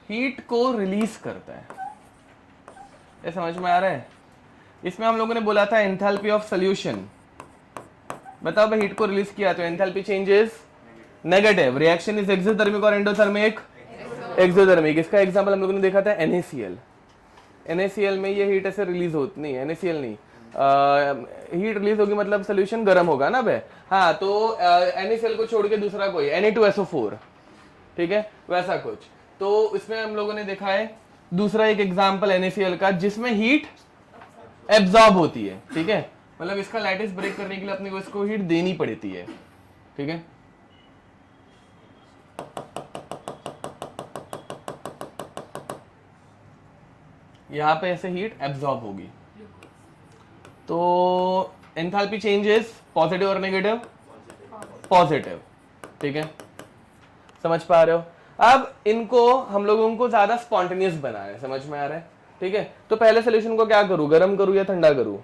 हीट को रिलीज करता है, ये समझ में आ रहा है? इसमें हम लोगों ने बोला था एंथैल्पी ऑफ सॉल्यूशन। बताओ भाई, हीट को रिलीज किया तो enthalpy changes negative, reaction is exothermic और एंडोथर्मिक, एक्सोथर्मिक। इसका एग्जांपल हम लोगों ने देखा था NaCl। NaCl में ये हीट ऐसे रिलीज होती नहीं, NaCl नहीं, हीट रिलीज होगी मतलब सोल्यूशन गर्म होगा ना भाई। हाँ, तो NaCl को छोड़ के दूसरा कोई Na2SO4, ठीक है, वैसा कुछ। तो इसमें हम लोगों ने देखा है दूसरा एक एग्जांपल NaCl का जिसमें हीट एब्जॉर्ब होती है, ठीक है, मतलब इसका लैटिस ब्रेक करने के लिए अपने को इसको हीट देनी पड़ती है, ठीक है। यहां पे ऐसे हीट एब्जॉर्ब होगी, तो एंथैल्पी चेंजेस पॉजिटिव और नेगेटिव, पॉजिटिव, ठीक है, समझ पा रहे हो? अब इनको हम लोगों को ज्यादा स्पॉन्टेनियस बनाना है, समझ में आ रहा है? ठीक है, तो पहले सोल्यूशन को क्या करूं, गर्म करूं या ठंडा करूं?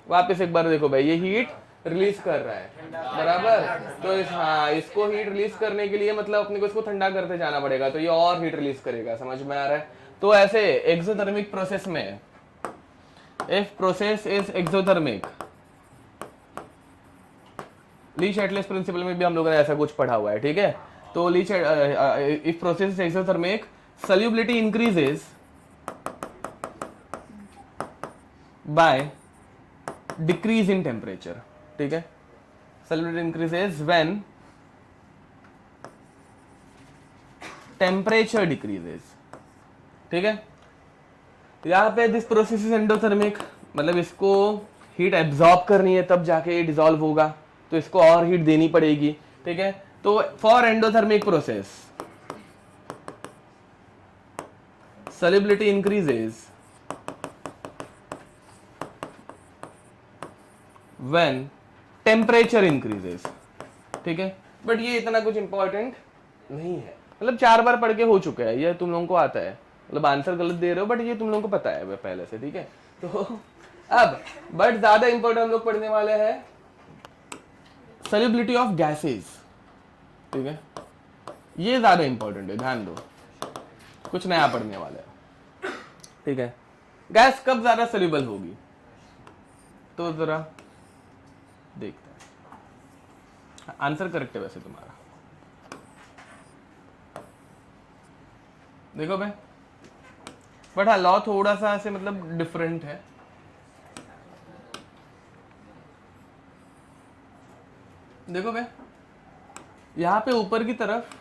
वापस एक बार देखो भाई, ये हीट रिलीज कर रहा है, बराबर, तो हाँ, इसको हीट रिलीज करने के लिए मतलब अपने को इसको ठंडा करते जाना पड़ेगा, तो ये और हीट रिलीज करेगा, समझ में आ रहा है? तो ऐसे एक्सोथर्मिक प्रोसेस में, if process is exothermic, Le Chatelier's principle में भी हम लोगों ने ऐसा कुछ पढ़ा हुआ है, ठीक है। तो if process is exothermic, solubility increases by decrease in temperature, ठीक है। Solubility increases when temperature decreases, ठीक है। यहाँ पे दिस प्रोसेस इज एंडोथर्मिक, मतलब इसको हीट एब्जॉर्ब करनी है तब जाके ये डिसॉल्व होगा, तो इसको और हीट देनी पड़ेगी, ठीक है। तो for endothermic process solubility increases when temperature increases, ठीक है। बट ये इतना कुछ इंपॉर्टेंट नहीं है, मतलब 4 बार पढ़ के हो चुका है, ये तुम लोगों को आता है, मतलब आंसर गलत दे रहे हो बट ये तुम लोगों को पता है पहले से, ठीक है। तो अब बट ज्यादा इंपॉर्टेंट हम लोग पढ़ने वाले हैं solubility ऑफ गैसेस, ठीक है। ये ज्यादा इंपॉर्टेंट है, ध्यान दो, कुछ नया पढ़ने वाला है, ठीक है। गैस कब ज्यादा सोल्यूबल होगी, तो जरा देखते हैं। आंसर करेक्ट है वैसे तुम्हारा, देखो भाई, बट हाँ लॉ थोड़ा सा ऐसे मतलब डिफरेंट है। देखो भाई, यहां पे ऊपर की तरफ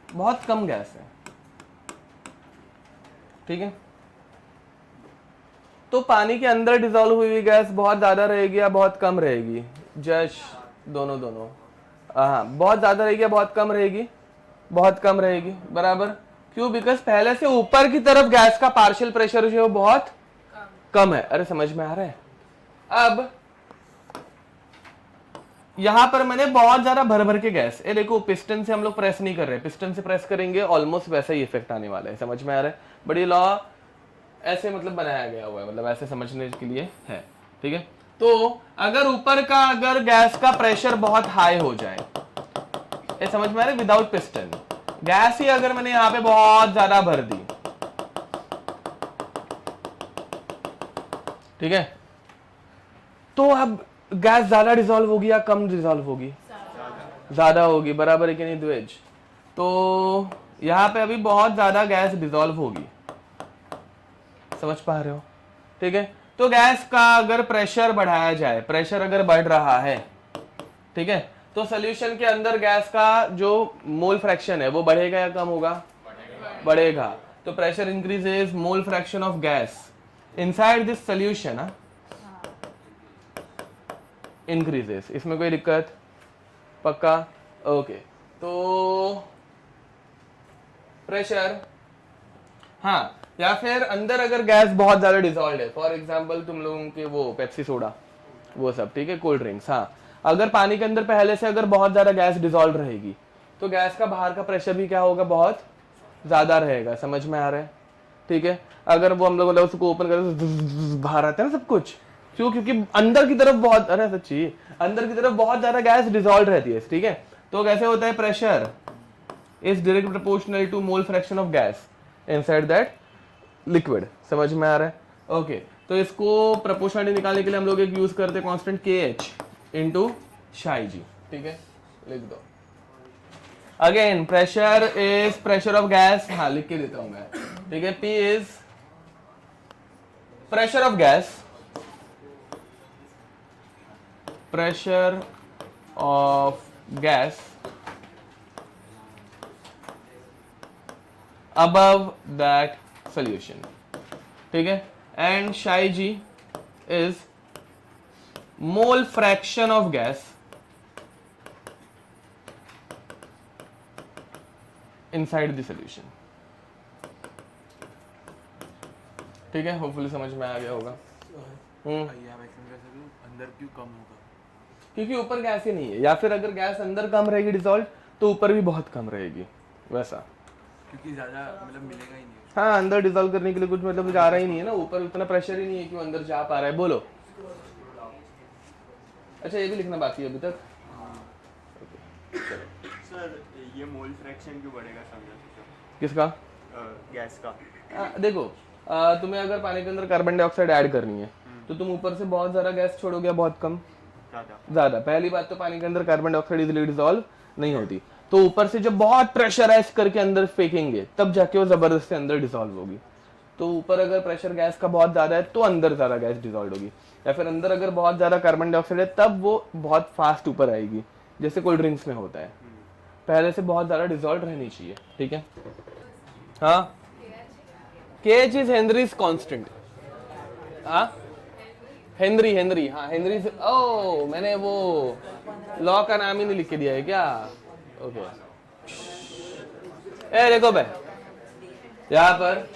बहुत कम गैस है, ठीक है। तो पानी के अंदर डिसॉल्व हुई हुई गैस बहुत ज्यादा रहेगी या बहुत कम रहेगी, जश दोनों हाँ, बहुत ज्यादा रहेगी या बहुत कम रहेगी, बहुत कम रहेगी, बराबर। क्यों? बिकॉज पहले से ऊपर की तरफ गैस का पार्शियल प्रेशर जो है वो बहुत कम है। अरे समझ में आ रहा है? अब यहां पर मैंने बहुत ज्यादा भर भर के गैस, ये देखो पिस्टन से हम लोग प्रेस नहीं कर रहे, पिस्टन से प्रेस करेंगे ऑलमोस्ट वैसा ही इफेक्ट आने वाला है, समझ में आ रहा है? बट ये लॉ ऐसे मतलब बनाया गया हुआ है, मतलब ऐसे समझने के लिए है, ठीक है। तो अगर ऊपर का अगर गैस का प्रेशर बहुत हाई हो जाए, ये समझ में आ रहा है? विदाउट पिस्टन गैस ही अगर मैंने यहां पे बहुत ज्यादा भर दी, ठीक है, तो अब गैस ज्यादा डिसॉल्व होगी या कम डिसॉल्व होगी? ज्यादा होगी, बराबर है कि नहीं द्विज? तो यहां पे अभी बहुत ज्यादा गैस डिसॉल्व होगी, समझ पा रहे हो? ठीक है। तो गैस का अगर प्रेशर बढ़ाया जाए, प्रेशर अगर बढ़ रहा है, ठीक है, तो सॉल्यूशन के अंदर गैस का जो मोल फ्रैक्शन है वो बढ़ेगा या कम होगा? बढ़ेगा। तो pressure increases, mole fraction of gas inside this solution increases. इसमें कोई दिक्कत? पक्का? ओके। तो प्रेशर, हाँ, या फिर अंदर अगर गैस बहुत ज्यादा डिसॉल्व है, फॉर एग्जांपल तुम लोगों के वो पेप्सी सोडा वो सब, ठीक है, कोल्ड ड्रिंक्स, हाँ, अगर पानी के अंदर पहले से अगर बहुत ज्यादा गैस डिसॉल्व रहेगी तो गैस का बाहर का प्रेशर भी क्या होगा? बहुत ज्यादा रहेगा, समझ में आ रहा है? ठीक है। अगर वो हम लोग उसको ओपन करें बाहर आता है ना सब कुछ, क्यों? क्योंकि अंदर की तरफ बहुत, अरे सच्ची, अंदर की तरफ बहुत ज्यादा गैस डिसॉल्व रहती है, ठीक है। तो कैसे होता है? Pressure is direct proportional to mole fraction of gas inside that liquid, समझ में आ रहा है? ओके। तो इसको प्रोपोर्शनलिटी निकालने के लिए हम लोग एक यूज करते हैं कांस्टेंट KH इनटू शाई जी, ठीक है, लिख दो। Again pressure is pressure of gas, हाँ लिख के देता हूं मैं, ठीक है। P is pressure of gas, pressure of gas above that solution, ठीक है। And chi g is mole fraction of gas inside the solution, ठीक है। होपफुली समझ में आ गया होगा। अंदर क्यों कम होगा? क्योंकि ऊपर गैस ही नहीं है, या फिर अगर गैस अंदर कम रहेगी डिसॉल्व तो ऊपर भी बहुत कम रहेगी, वैसा, क्योंकि ज्यादा मतलब मिलेगा ही नहीं। हाँ, अंदर डिसॉल्व करने के लिए कुछ मतलब जा रहा ही नहीं है ना, ऊपर उतना प्रेशर ही नहीं है कि वो अंदर जा पा रहा है। बोलो। अच्छा, ये भी लिखना बाकी है अभी तक। सर ये मोल फ्रैक्शन क्यों बढ़ेगा समझा? किसका? गैस का। देखो, तुम्हें अगर पानी के अंदर कार्बन डाइऑक्साइड ऐड करनी है तो तुम ऊपर से बहुत ज्यादा गैस छोड़ोगे, बहुत कम? ज्यादा। पहली बात तो पानी के अंदर कार्बन डाइऑक्साइड इजीली डिसॉल्व नहीं होती, तो ऊपर से जब बहुत प्रेशराइज करके अंदर फेंकेंगे तब जाके वो जबरदस्ती अंदर डिसॉल्व होगी, तो ऊपर अगर प्रेशर गैस का बहुत ज़्यादा है तो अंदर ज़्यादा गैस डिजॉल्व होगी, या फिर अंदर अगर बहुत ज़्यादा कार्बन डाइऑक्साइड है तब वो बहुत फास्ट ऊपर आएगी, जैसे कोल्ड ड्रिंक्स में होता है, पहले से बहुत ज़्यादा डिजॉल्व रहनी चाहिए, ठीक है। हाँ, KH इज हेनरीज कांस्टेंट। हाँ, हेनरी, हाँ हेनरी। ओ मैंने वो लॉ का नाम ही नहीं लिख के दिया है क्या? ओके। ए देखो भाई, यहाँ पर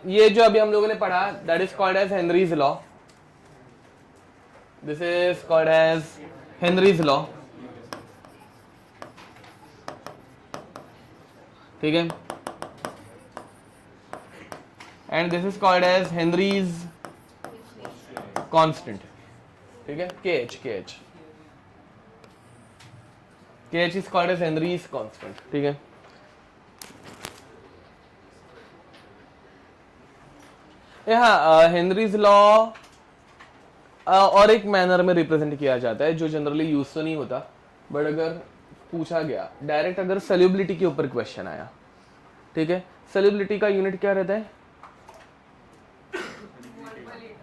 ये जो अभी हम लोगों ने पढ़ा, that is called as Henry's law. This is called as Henry's law, ठीक है। And this is called as Henry's constant, ठीक है। KH is called as Henry's constant, ठीक है। यहाँ हेनरीज लॉ और एक मैनर में रिप्रेजेंट किया जाता है जो जनरली यूज तो नहीं होता, बट अगर पूछा गया डायरेक्ट, अगर सॉल्युबिलिटी के ऊपर क्वेश्चन आया, ठीक है। सॉल्युबिलिटी का यूनिट क्या रहता है?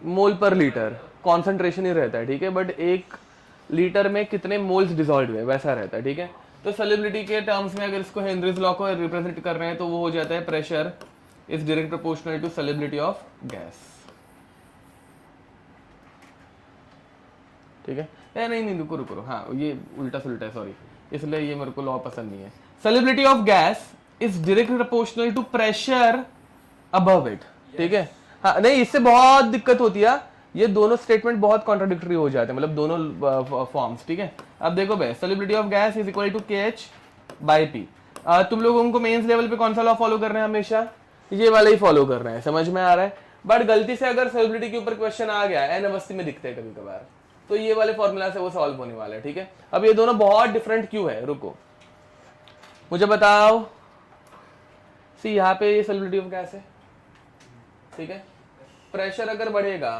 मोल पर लीटर, कॉन्सेंट्रेशन ही रहता है, ठीक है। बट एक लीटर में कितने मोल्स डिसॉल्व हुए वैसा रहता है, ठीक है। तो सॉल्युबिलिटी के टर्म्स में अगर इसको हेनरीज लॉ को रिप्रेजेंट कर रहे हैं तो वो हो जाता है pressure is direct proportional to solubility of gas, ठीक है। नहीं रुको, हाँ ये उल्टा सुल्टा है, सॉरी, इसलिए ये मेरे को लॉ पसंद नहीं है। Solubility of gas is directly proportional to pressure above it, ठीक है। हाँ नहीं, इससे बहुत दिक्कत होती है, ये दोनों स्टेटमेंट बहुत कॉन्ट्राडिक्टरी हो जाते हैं, मतलब दोनों फॉर्म्स, ठीक है। अब देखो भाई, solubility of gas is equal to KH by P। तुम लोगों को मेंस लेवल पे कौन सा लॉ फॉलो करना है? हमेशा ये वाला ही फॉलो करना है, समझ में आ रहा है। बट गलती से अगर सॉल्युबिलिटी के ऊपर क्वेश्चन आ गया, एन अवस्थी में दिखते हैं कभी कभार, तो ये वाले फॉर्मूला से वो सॉल्व होने वाला है, ठीक है। अब ये दोनों बहुत डिफरेंट क्यों है, रुको मुझे बताओ। सी यहाँ पे ये सॉल्युबिलिटी ऑफ गैस है, ठीक है। प्रेशर अगर बढ़ेगा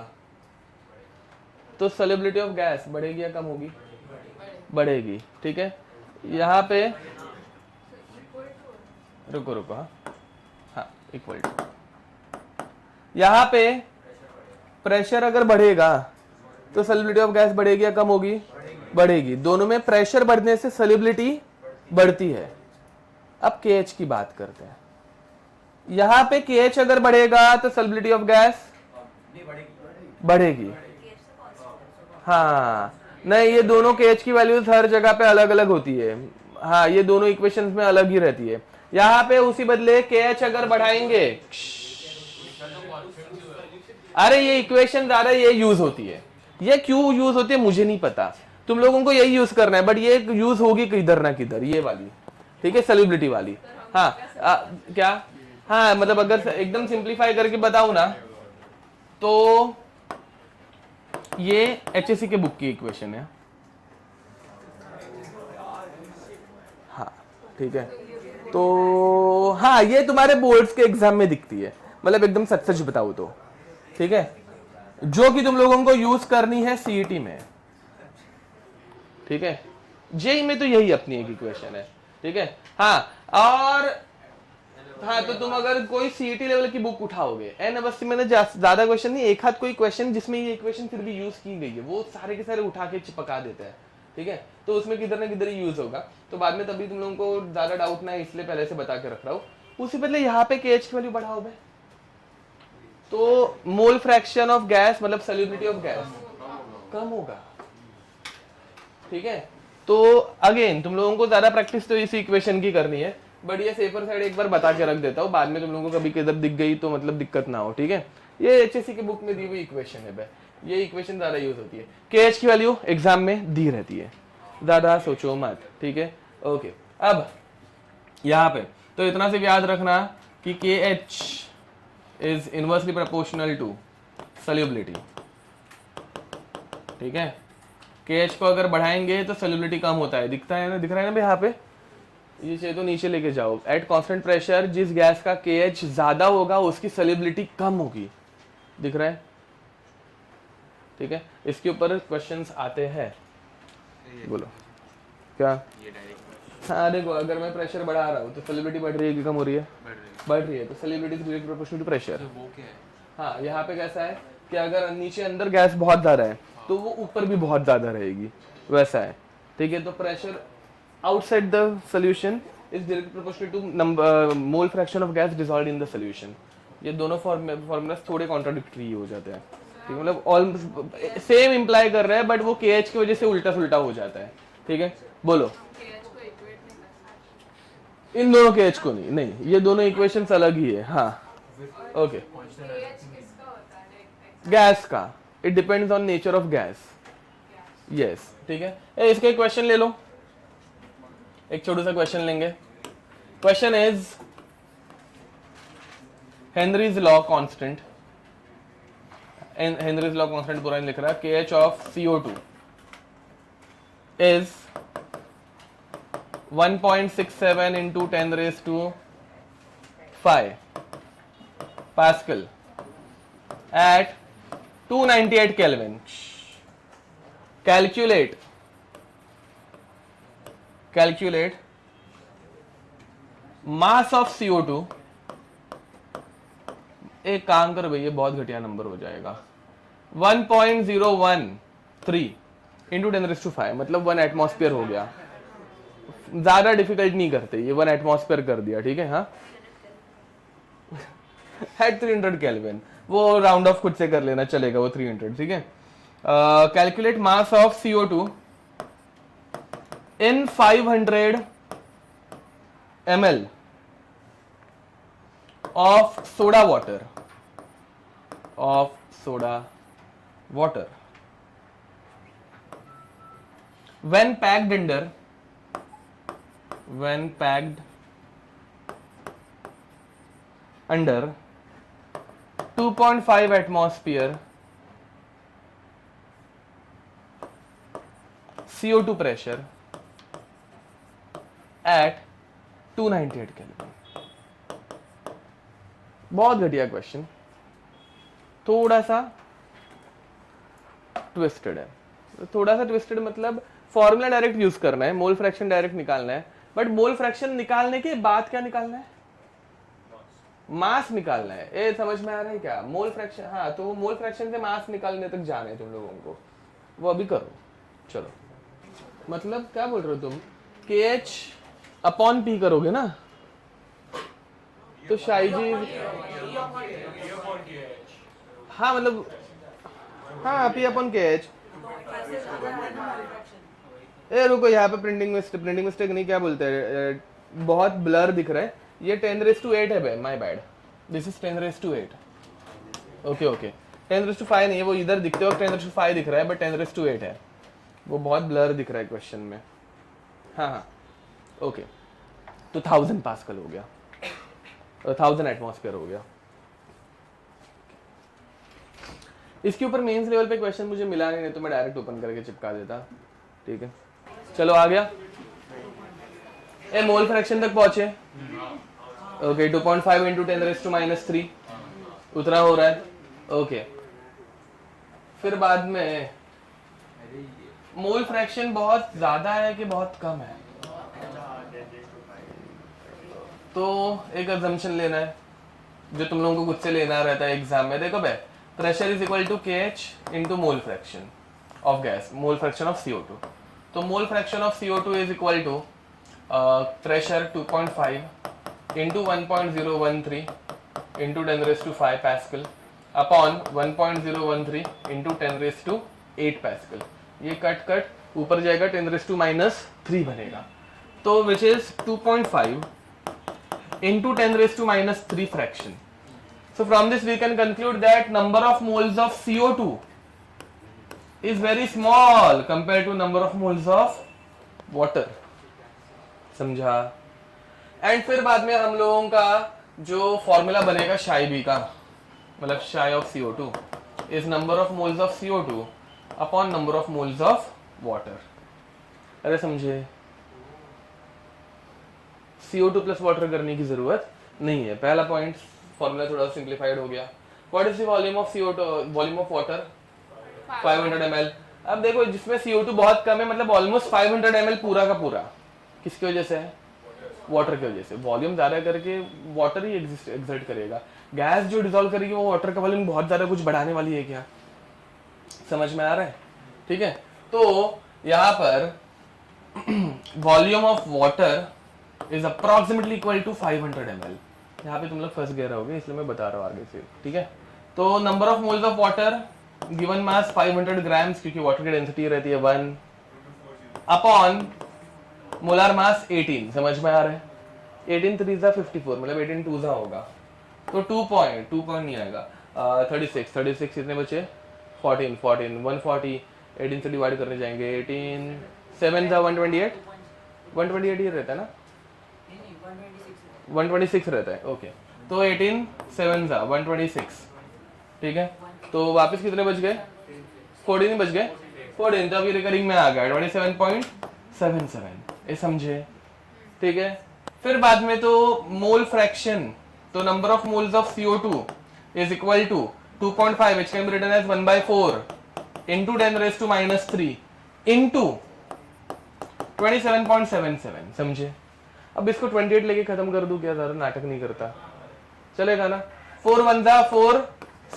तो सॉल्युबिलिटी ऑफ गैस बढ़ेगी या कम होगी? बढ़ेगी, ठीक है। यहाँ पे रुको, हाँ इक्वल टू, यहाँ पे प्रेशर अगर बढ़ेगा तो सॉल्युबिलिटी ऑफ गैस बढ़ेगी या कम होगी? बढ़ेगी। दोनों में प्रेशर बढ़ने से सॉल्युबिलिटी बढ़ती है। अब KH की बात करते हैं। यहां पे KH अगर बढ़ेगा तो सॉल्युबिलिटी ऑफ गैस बढ़ेगी। हाँ नहीं, ये दोनों KH की वैल्यूज हर जगह पे अलग अलग होती है, हाँ ये दोनों इक्वेशंस में अलग ही रहती है। यहाँ पे उसी बदले KH अगर बढ़ाएंगे, अरे ये इक्वेशन ज्यादा ये यूज होती है, ये क्यों यूज होती है मुझे नहीं पता, तुम लोगों को यही यूज करना है, बट ये यूज होगी किधर ना किधर, ये वाली, ठीक है, सॉल्युबिलिटी वाली। हाँ क्या, हाँ मतलब अगर एकदम सिंप्लीफाई करके बताऊं ना तो ये HSC के बुक की इक्वेशन है, हाँ ठीक है। तो हाँ ये तुम्हारे बोर्ड्स के एग्जाम में दिखती है, मतलब एकदम सच सच बताऊं तो, ठीक है, जो कि तुम लोगों को यूज करनी है CET में, ठीक है। JEE में तो यही अपनी एक इक्वेशन है, ठीक है। हाँ और हाँ तो तुम अगर कोई CET लेवल की बुक उठाओगे, एन अवस्थी में ज्यादा क्वेश्चन नहीं, एक हाथ कोई क्वेश्चन जिसमें ये इक्वेशन फिर भी यूज की गई है, वो सारे के सारे उठा के चिपका देते हैं, ठीक है। तो उसमें किधर ना किधर ही यूज होगा, तो बाद में तभी तुम लोगों को ज्यादा डाउट ना है, इसलिए पहले से बता के रख रहा हूँ। उसी बदले यहाँ पे KH की वैल्यू बढ़ाओ भाई, तो मोल फ्रैक्शन ऑफ गैस मतलब सॉल्युबिलिटी ऑफ गैस कम होगा, ठीक है। तो अगेन तुम लोगों को ज्यादा प्रैक्टिस तो इस इक्वेशन की करनी है, बट ये सेफर साइड एक बार बता के रख देता हूँ, बाद में तुम लोगों को कभी किधर दिख गई तो मतलब दिक्कत ना हो, ठीक है। ये HSC की बुक में दी हुई इक्वेशन है भाई, ये इक्वेशन ज्यादा यूज होती है। KH की वैल्यू एग्जाम में दी रहती है, ज्यादा सोचो मत, ठीक है। ओके, अब यहाँ पे तो इतना से याद रखना कि KH is inversely proportional to solubility, ठीक है। KH को अगर बढ़ाएंगे तो सॉल्युबिलिटी कम होता है, दिखता है ना, दिख रहा है ना भाई यहाँ पे, ये चाहिए तो नीचे लेके जाओ। एट कांस्टेंट प्रेशर जिस गैस का KH ज्यादा होगा उसकी सॉल्युबिलिटी कम होगी, दिख रहा है, ठीक है। इसके ऊपर क्वेश्चंस आते हैं, बोलो क्या। ये डायरेक्ट हाँ देखो, अगर मैं प्रेशर बढ़ा रहा हूँ तो सॉल्युबिलिटी बढ़ रही है कि कम हो रही है? बढ़ रही है। बढ़ रही है, तो solubility is directly proportional to pressure. तो वो क्या है? हाँ, यहाँ पे कैसा है कि अगर नीचे अंदर गैस बहुत ज़्यादा है तो वो ऊपर भी बहुत ज़्यादा रहेगी, वैसा है। ठीक है, तो pressure outside the solution is directly proportional to mole fraction of gas dissolved in the solution. ये दोनों फॉर्मूलास थोड़े कॉन्ट्राडिक्टरी हो जाते हैं, ठीक है, मतलब ऑल सेम इंप्लाई कर रहे हैं बट वो KH की वजह से उल्टा सुल्टा हो जाता है। ठीक है, बोलो। इन दोनों KH को नहीं, नहीं, ये दोनों इक्वेशंस अलग ही है। हाँ, ओके। गैस का, it depends on nature of gas. Yes, ठीक है। इसका एक क्वेश्चन ले लो, एक छोटा सा क्वेश्चन लेंगे। Question is Henry's law constant, Henry's law constant पूरा नहीं लिख रहा, KH of CO2 is 1.67 into 10 raised to 5 Pascal at 298 Kelvin. Calculate mass of CO2। एक काम करो भैया, बहुत घटिया नंबर हो जाएगा, 1.013 into 10 raised to 5, मतलब 1 एटमॉस्फेयर हो गया। ज्यादा डिफिकल्ट नहीं करते, ये 1 एटमॉस्फेयर कर दिया, ठीक है। हाँ, एट 300 केल्विन, वो राउंड ऑफ खुद से कर लेना चलेगा, वो 300, ठीक है। Calculate mass of CO2 in 500 ml of soda water when packed under 2.5 atmosphere CO2 pressure at 298 Kelvin। बहुत घटिया क्वेश्चन, थोड़ा सा ट्विस्टेड है। थोड़ा सा ट्विस्टेड मतलब फॉर्मूला डायरेक्ट यूज करना है, मोल फ्रैक्शन डायरेक्ट निकालना है, बट मोल फ्रैक्शन निकालने के बाद क्या निकालना है? मास निकालना है। ए, समझ में आ रहा है क्या? मोल फ्रैक्शन, हाँ, तो मोल फ्रैक्शन से मास निकालने तक जाना है तुम लोगों को, वो अभी करो। चलो, मतलब क्या बोल रहे हो तुम? KH अपॉन P करोगे ना, तो शाही जी, हाँ मतलब, हाँ, P अपॉन KH। ए रुको, यहाँ पे प्रिंटिंग मिस्टेक नहीं, क्या बोलते हैं, बहुत ब्लर दिख रहा है, ये 10⁸ है, my bad, this is 10⁸। Okay 10⁵ नहीं है, वो इधर दिखते हो 10⁵ दिख रहा है, बट 10⁸ है, वो बहुत ब्लर दिख रहा है क्वेश्चन में। हाँ, ओके, तो 1000 पास्कल हो गया, 1000 एटमॉस्फेयर हो गया। इसके ऊपर मेंस लेवल पे क्वेश्चन मुझे मिला नहीं तो मैं डायरेक्ट ओपन करके चिपका देता, ठीक है। चलो आ गया, ए मोल फ्रैक्शन तक पहुंचे, ओके, 2.5 into 10⁻³ उतना हो रहा है, ओके। फिर बाद में मोल फ्रैक्शन बहुत ज्यादा है कि बहुत कम है, तो एक अजम्पशन लेना है जो तुम लोगों को खुद से लेना रहता है एग्जाम में। देखो भाई, pressure is equal to KH into mole fraction of gas, mole fraction of CO2। तो mole fraction of CO2 is equal to pressure 2.5 into 1.013 into 10⁵ pascal upon 1.013 into 10⁸ pascal. ये कट ऊपर जाएगा, 10⁻³ बनेगा, तो which is 2.5 into 10⁻³ fraction. So from this we can conclude that number of moles of CO2 is very small compared to number of moles of water. समझा? And फिर बाद में हम लोगों का जो फॉर्मूला बनेगा शाई बी का, मतलब शाई of CO2 is number of moles of CO2 upon number of moles of water. अरे समझे? CO2 प्लस वाटर करने की जरूरत नहीं है। पहला पॉइंट, फॉर्मूला थोड़ा सिंप्लीफाइड हो गया। What is the volume of CO2, volume of water 500 ml। अब देखो, जिसमें CO2 बहुत कम है, मतलब ऑलमोस्ट 500 ml पूरा का पूरा, किसकी वजह से है? वाटर की वजह से। वॉल्यूम ज़्यादा करके वाटर ही एग्जर्ट करेगा। गैस जो डिजोल्व करेगी वो वाटर का वॉल्यूम बहुत ज़्यादा कुछ बढ़ाने वाली है क्या? समझ में आ रहा है? ठीक है, तो यहाँ पर volume of water is approximately equal to 500 ml। यहाँ पे तुम लोग फंस गए रहोगे, इसलिए मैं बता रहा हूँ आगे से। ठीक है, तो number of moles of water given mass 500 grams, क्योंकि वाटर की डेंसिटी रहती है 1 अपॉन मोलार मास 18। समझ में आ रहा है? 18 3 54, मतलब 18 2 होगा, तो 2 पॉइंट नहीं आएगा। 36 कितने बचे? 14 140, 18 से डिवाइड करने जाएंगे, 18 7 128 128 ही रहता है ना, 126 रहता है। ओके, तो 18 7 126। ठीक है, तो वापस कितने बच गए? 14 बच गए। 14, तब ये रिकरिंग में आ गया 27.77। ये समझे? ठीक है, फिर बाद में तो मोल फ्रैक्शन, तो number of moles of CO2 is equal to 2.5, which can be written as 1/4 into 10⁻³ into 27.77। समझे? अब इसको 28 लेके खत्म कर दूं क्या? ज़्यादा नाटक नहीं करता, चलेगा ना? 4 1 4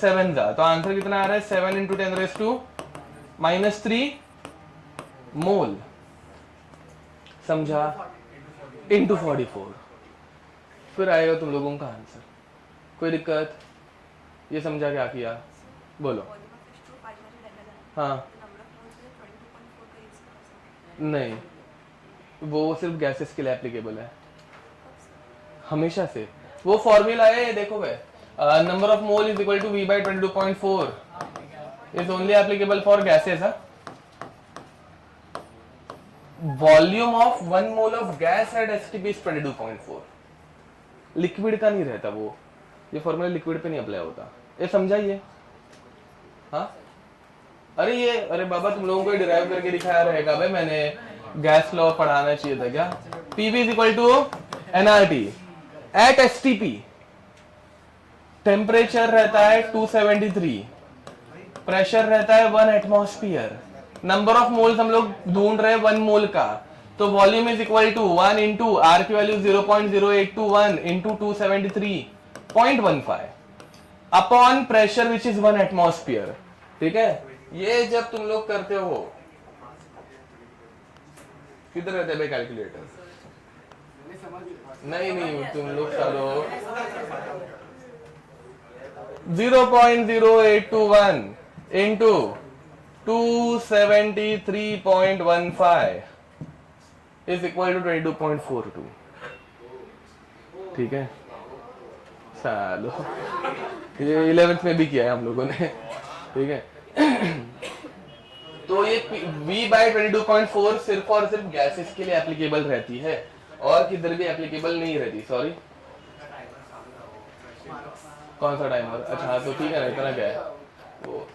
7 तो आंसर कितना आ रहा है? 7 into 10⁻³ मोल। समझा? into 44। फिर आएगा तुम लोगों का आंसर। कोई दिक्कत? ये समझा क्या किया? बोलो। हाँ, नहीं, वो सिर्फ गैसेस के लिए एप्लीकेबल है हमेशा से। वो फॉर्मूला है, देखो भाई, number of mole is equal to V/22.4 is only applicable for gases. Volume of 1 mole of gas at STP is 22.4। Liquid का नहीं रहता वो, ये फॉर्मूला लिक्विड पे नहीं अप्लाई होता। ये समझाइए। हाँ, अरे बाबा, तुम लोगों को डिराइव करके दिखाया रहेगा भाई, मैंने गैस लॉ पढ़ाना चाहिए था क्या? PV is equal to nRT at STP। Temperature रहता है 273, प्रेशर रहता है 1 एटमॉस्फेयर, नंबर ऑफ मोल्स हम लोग ढूंढ रहे हैं 1 मोल का, तो volume is equal to 1 into R की value 0.0821 into 273.15 upon pressure which is 1 atmosphere. ठीक है, ये जब तुम लोग करते हो, किधर रहते हैं कैलकुलेटर? नहीं, तुम लोग चलो 0.0821 इंटू 273.15 इज इक्वल टू 22.42। ठीक है, सालो ये 11th में भी किया है हम लोगों ने। ठीक है, तो ये V/22.4 सिर्फ और सिर्फ गैसेस के लिए एप्लीकेबल रहती है और किधर भी एप्लीकेबल नहीं रहती। सॉरी, कौन सा टाइमर? अच्छा हाँ, तो ठीक है ना, इतना क्या है वो,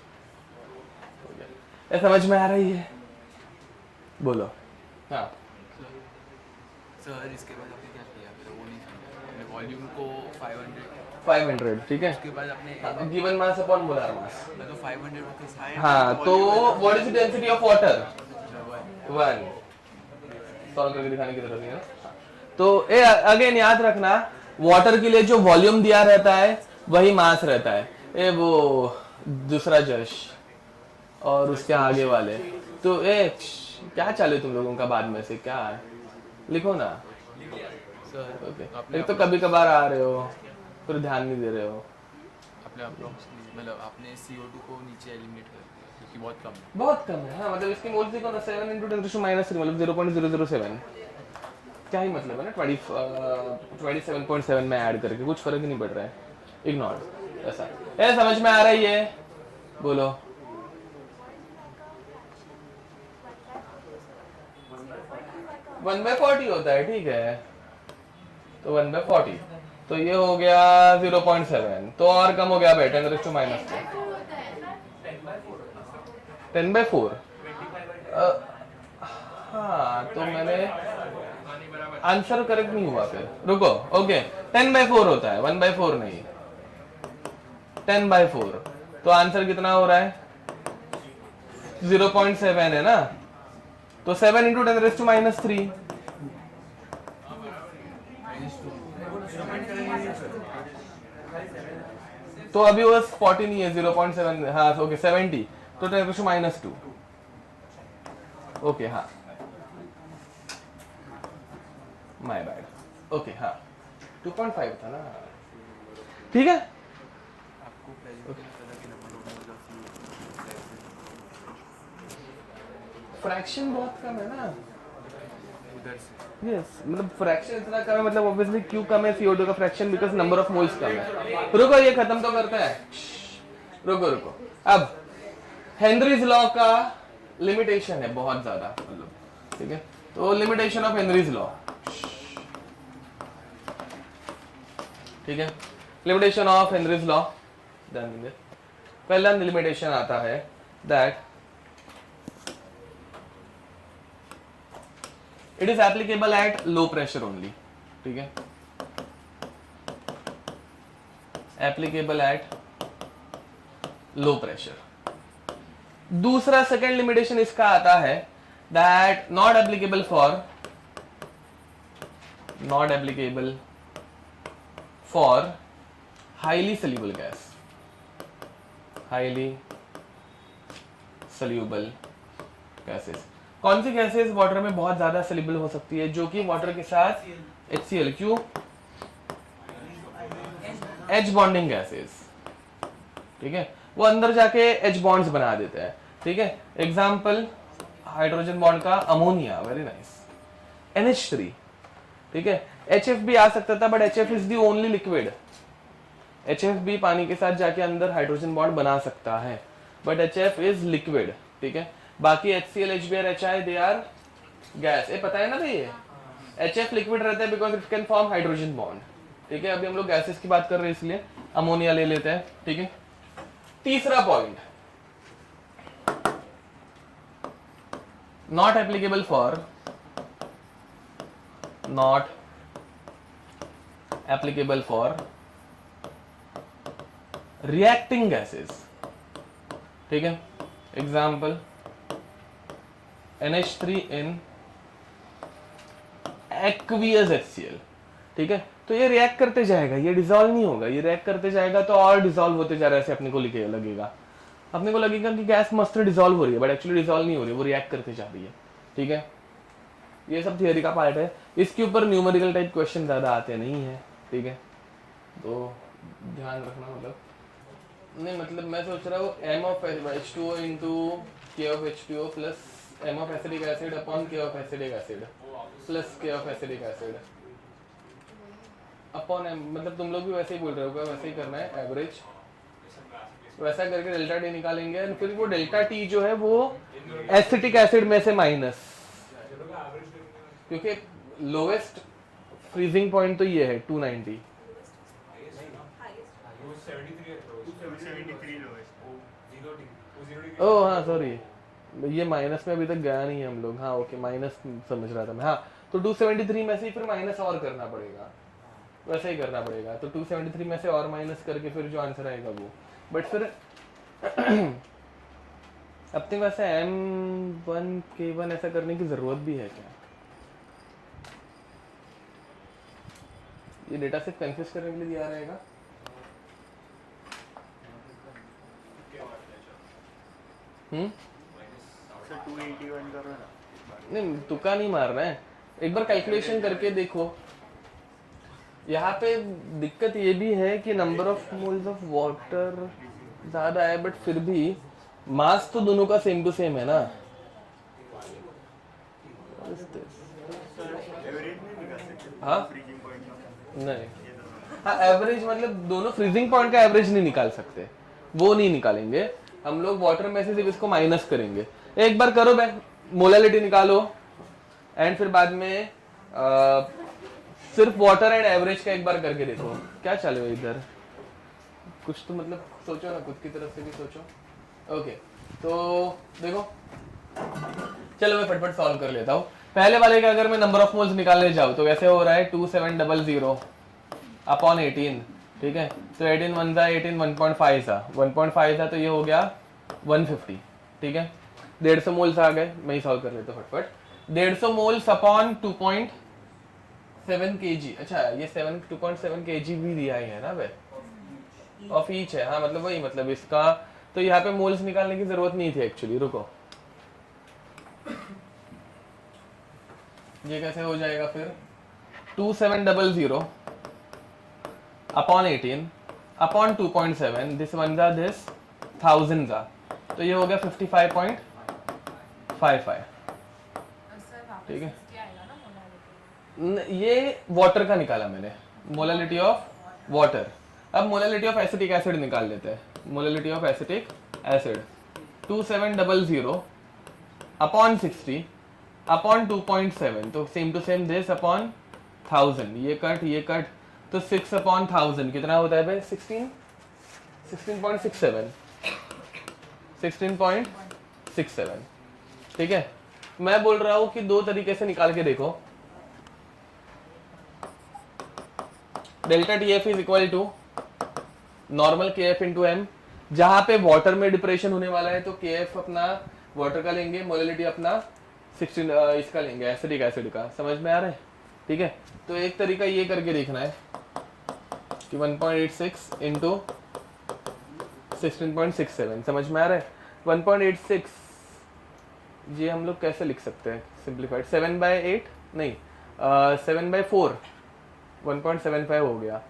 ये समझ में आ रही है? बोलो। हाँ सर, इसके बाद आपने क्या किया? वो नहीं समझा। वॉल्यूम को 500। ठीक है, उसके बाद आपने गिवन मास अपॉन मोलार मास। मैं तो 500 रुपीस है। हाँ, तो what is the density of water? 1। Solve करके दिखाने की जरूरत नहीं है। तो अगेन याद रखना, वाटर के लिए जो वॉल्यूम दिया रहता है वही मास रहता है। ए वो दूसरा जश और उसके आगे वाले, तो क्या चालू तुम लोगों का बाद में से? क्या है? लिखो ना सर। ओके, एक तो कभी कभार आ रहे हो, फिर ध्यान नहीं दे रहे हो। मतलब आपने CO2 को नीचे एलिमिनेट कर दिया क्योंकि बहुत कम है। बहुत कम है। हाँ, मतलब इसकी मोल्स देखो ना, 7 × 10⁻³ मतलब 0.007। क्या ही मतलब है ना, 27.7 में ऐड करके कुछ फर्क नहीं पड़ रहा है। इग्नोर। ऐसा समझ में आ रही है? बोलो। वन बाय 40 होता है। ठीक है, तो 1/40, तो ये हो गया 0.7, तो और कम हो गया भाई 10⁻⁻²। 10/4। हाँ, तो मैंने आंसर करेक्ट नहीं हुआ, फिर रुको। ओके, 10/4 होता है, 1/4 नहीं, 10/4। तो आंसर कितना हो रहा है? 0.7 है ना, तो 7 × 10⁻³ तो अभी वो 40 नहीं है, 0.7, हाँ ओके 70, तो 10⁻²। ओके हाँ, माय बैड, ओके हाँ 2.5 था ना, ठीक है। आपको प्रेजेंटेशन पता कि number of moles of fraction बहुत कम है ना, उधर से यस मतलब फ्रैक्शन इतना कम है, मतलब ऑब्वियसली क्यों कम है CO2 का fraction, because number of moles कम है। रुको ये खत्म तो करता है, रुको रुको। अब हेनरीज लॉ का लिमिटेशन है बहुत ज्यादा, मतलब ठीक है, तो लिमिटेशन ऑफ हेनरीज लॉ, ठीक है, लिमिटेशन ऑफ हेनरीज लॉ। पहला लिमिटेशन आता है that it is applicable at low pressure only, ठीक है, एप्लीकेबल एट लो प्रेशर। दूसरा सेकेंड लिमिटेशन इसका आता है that not applicable for highly soluble gas, highly soluble gases. कौन सी गैसेस वाटर में बहुत ज्यादा सल्यूबल हो सकती है, जो कि वाटर के साथ HCl, क्यों, H बॉन्डिंग गैसेस, ठीक है, वो अंदर जाके H बॉन्ड्स बना देते हैं, ठीक है। एग्जाम्पल हाइड्रोजन बॉन्ड का अमोनिया, वेरी नाइस, NH3, ठीक है। HF भी आ सकता था, but HF is the only liquid, HF भी पानी के साथ जाके अंदर हाइड्रोजन बॉन्ड बना सकता है, बट HF इज लिक्विड, ठीक है। बाकी HCl, HBr, HI they are gas, ये पता है ना भैया, HF लिक्विड रहता है because it can form hydrogen bond, ठीक है। अभी हम लोग गैसेस की बात कर रहे हैं इसलिए अमोनिया ले लेते हैं, ठीक है। तीसरा point, not applicable for reacting gases, ठीक है। Example NH3 in aqueous HCl, ठीक है। तो ये रिएक्ट करते जाएगा, ये डिसॉल्व नहीं होगा, ये रिएक्ट करते जाएगा तो और डिसॉल्व होते जा रहा है, ऐसे अपने को लगेगा कि गैस मस्त डिसॉल्व हो रही है, बट एक्चुअली डिसॉल्व नहीं हो रही है, वो रिएक्ट करते जा रही है, ठीक है। ये सब थियरी का पार्ट है, इसके ऊपर न्यूमेरिकल टाइप क्वेश्चन ज्यादा आते नहीं है, ठीक है, तो ध्यान रखना। मतलब नहीं, मतलब मैं सोच रहा हूँ M of H2O into K of H2O plus M of acetic acid upon K of acetic acid plus K of acetic acid upon M, मतलब तुम लोग भी वैसे ही बोल रहे हो, वैसे ही करना है, एवरेज वैसा करके डेल्टा टी निकालेंगे, और फिर वो डेल्टा टी जो है वो एसिटिक एसिड में से माइनस, क्योंकि लोवेस्ट फ्रीजिंग पॉइंट तो ये है 290, ओह हाँ सॉरी, ये माइनस में अभी तक गया नहीं है हम लोग, हाँ ओके माइनस समझ रहा था मैं, हाँ तो 273 में से फिर माइनस और करना पड़ेगा, वैसे ही करना पड़ेगा, तो 273 में से और माइनस करके फिर जो आंसर आएगा वो, बट फिर अपने पास M1 K1 ऐसा करने की जरूरत भी है क्या? ये डेटा सिर्फ कंफ्यूज करने के लिए दिया रहेगा। नहीं तुक्का नहीं मारना है, एक बार कैलकुलेशन करके देखो। यहाँ पे दिक्कत ये भी है कि number of moles of water ज्यादा है, बट फिर भी मास तो दोनों का सेम टू सेम है ना। हाँ नहीं, हाँ एवरेज मतलब दोनों फ्रीजिंग पॉइंट का एवरेज नहीं निकाल सकते, वो नहीं निकालेंगे हम लोग, वाटर में से सिर्फ इसको माइनस करेंगे। एक बार करो मोलालिटी निकालो, एंड फिर बाद में सिर्फ वाटर एंड एवरेज का एक बार करके देखो क्या चले हो इधर, कुछ तो मतलब सोचो ना, खुद की तरफ से भी सोचो। ओके तो देखो, चलो मैं फटफट सॉल्व कर लेता हूँ। पहले वाले का अगर मैं नंबर ऑफ मोल्स निकालने जाऊँ तो कैसे हो रहा है 2700 अपॉन 18, ठीक है। तो 18 वन था 18, 1.5 था, 1.5 था तो ये हो गया 150, ठीक है। 150 मोल्स आ गए, मैं ही सॉल्व कर लेता हूँ फटफट। 150 मोल्स अपॉन 2.5 7 kg, अच्छा ये 2.7 kg भी दिया ही है ना बे, ऑफ ईच है। हाँ मतलब वही, मतलब इसका तो यहाँ पे मोल्स निकालने की जरूरत नहीं थी एक्चुअली। रुको, ये कैसे हो जाएगा फिर, 2700 अपॉन 18 अपॉन 2.7, दिस वन जा दिस 1000 जा, तो ये हो गया 55.55। ठीक है, ये वाटर का निकाला मैंने, मोलालिटी ऑफ वाटर। अब मोलालिटी ऑफ एसिटिक एसिड निकाल लेते हैं। Molality of acetic acid 2700 upon 60 upon 2.7, तो same to same this upon 1000, ये कट, तो 6 अपॉन 1000 कितना होता है भाई, 16.67। ठीक है, मैं बोल रहा हूं कि दो तरीके से निकाल के देखो। Delta T F is equal to normal K F into M, जहां पे वाटर में डिप्रेशन होने वाला है तो के एफ अपना वाटर का लेंगे, मोलिलिटी अपना 16 इसका लेंगे, एसिडिक एसिड का। समझ में आ रहा है? ठीक है, तो एक तरीका ये करके देखना है कि 1.86 इंटू 16.67, समझ में आ रहा है? 1.86 ये हम लोग कैसे लिख सकते हैं सिंप्लीफाइड, 7/8 नहीं 7/4, 1.75 हो गया,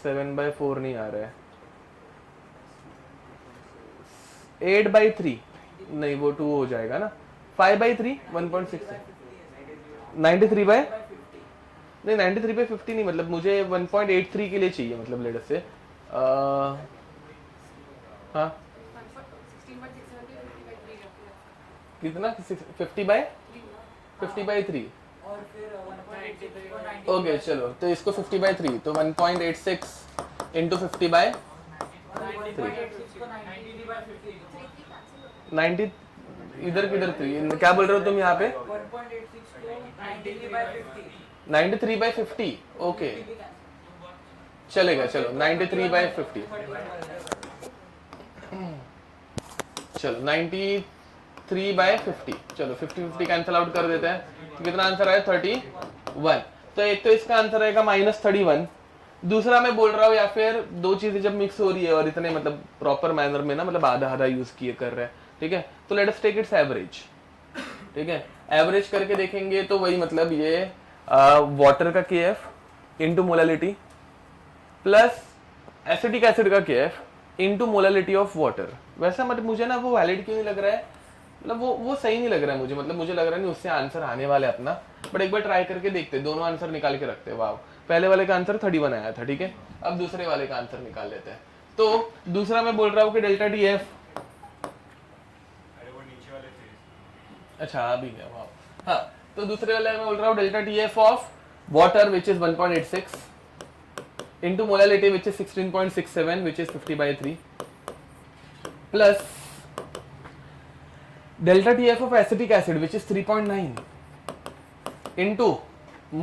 7/4 नहीं आ रहा है, 8/3 नहीं वो 2 हो जाएगा ना, 5/3 1.6, 93/50 नहीं, मतलब मुझे 1.83 के लिए चाहिए, मतलब लेटर से हाँ कितना 50/3 ओके चलो, तो इसको 50/3 तो 1.86 इंटू 50/3 90 इधर किधर 3 क्या बोल रहे हो तुम यहाँ पे, 93/50 ओके चलेगा, चलो 93/50 चलो 93/50 चलो 50-50 कैंसिल आउट कर देते हैं, तो कितना आंसर आया 31। तो एक तो इसका आंसर आएगा -31, दूसरा मैं बोल रहा हूँ या फिर दो चीजें जब मिक्स हो रही है और इतने मतलब प्रॉपर मैनर में ना, मतलब आधा आधा यूज किए कर रहे हैं, ठीक है, तो let us take its average. ठीक है, एवरेज करके देखेंगे तो वही मतलब ये वाटर का के F into molality plus acetic acid का के F into molality of water. वैसा मतलब मुझे ना वो वैलिड क्यों नहीं लग रहा है, मतलब वो सही नहीं लग रहा है मुझे, मतलब मुझे लग रहा है नहीं उससे आंसर आने वाला है अपना, बट एक बार ट्राई करके देखते, दोनों आंसर निकाल के रखते हैं। वाह, पहले वाले का आंसर 31 आया था, ठीक है, अब दूसरे वाले का आंसर निकाल लेते हैं। तो दूसरा मैं बोल रहा हूँ कि डेल्टा टी एफ, अच्छा आ भी गया, वाह। हाँ, तो दूसरे वाले मैं बोल रहा हूँ delta T F of water which is 1.86 into molality which is 16.67 which is 50/3 plus delta TF of acetic acid which is 3.9 into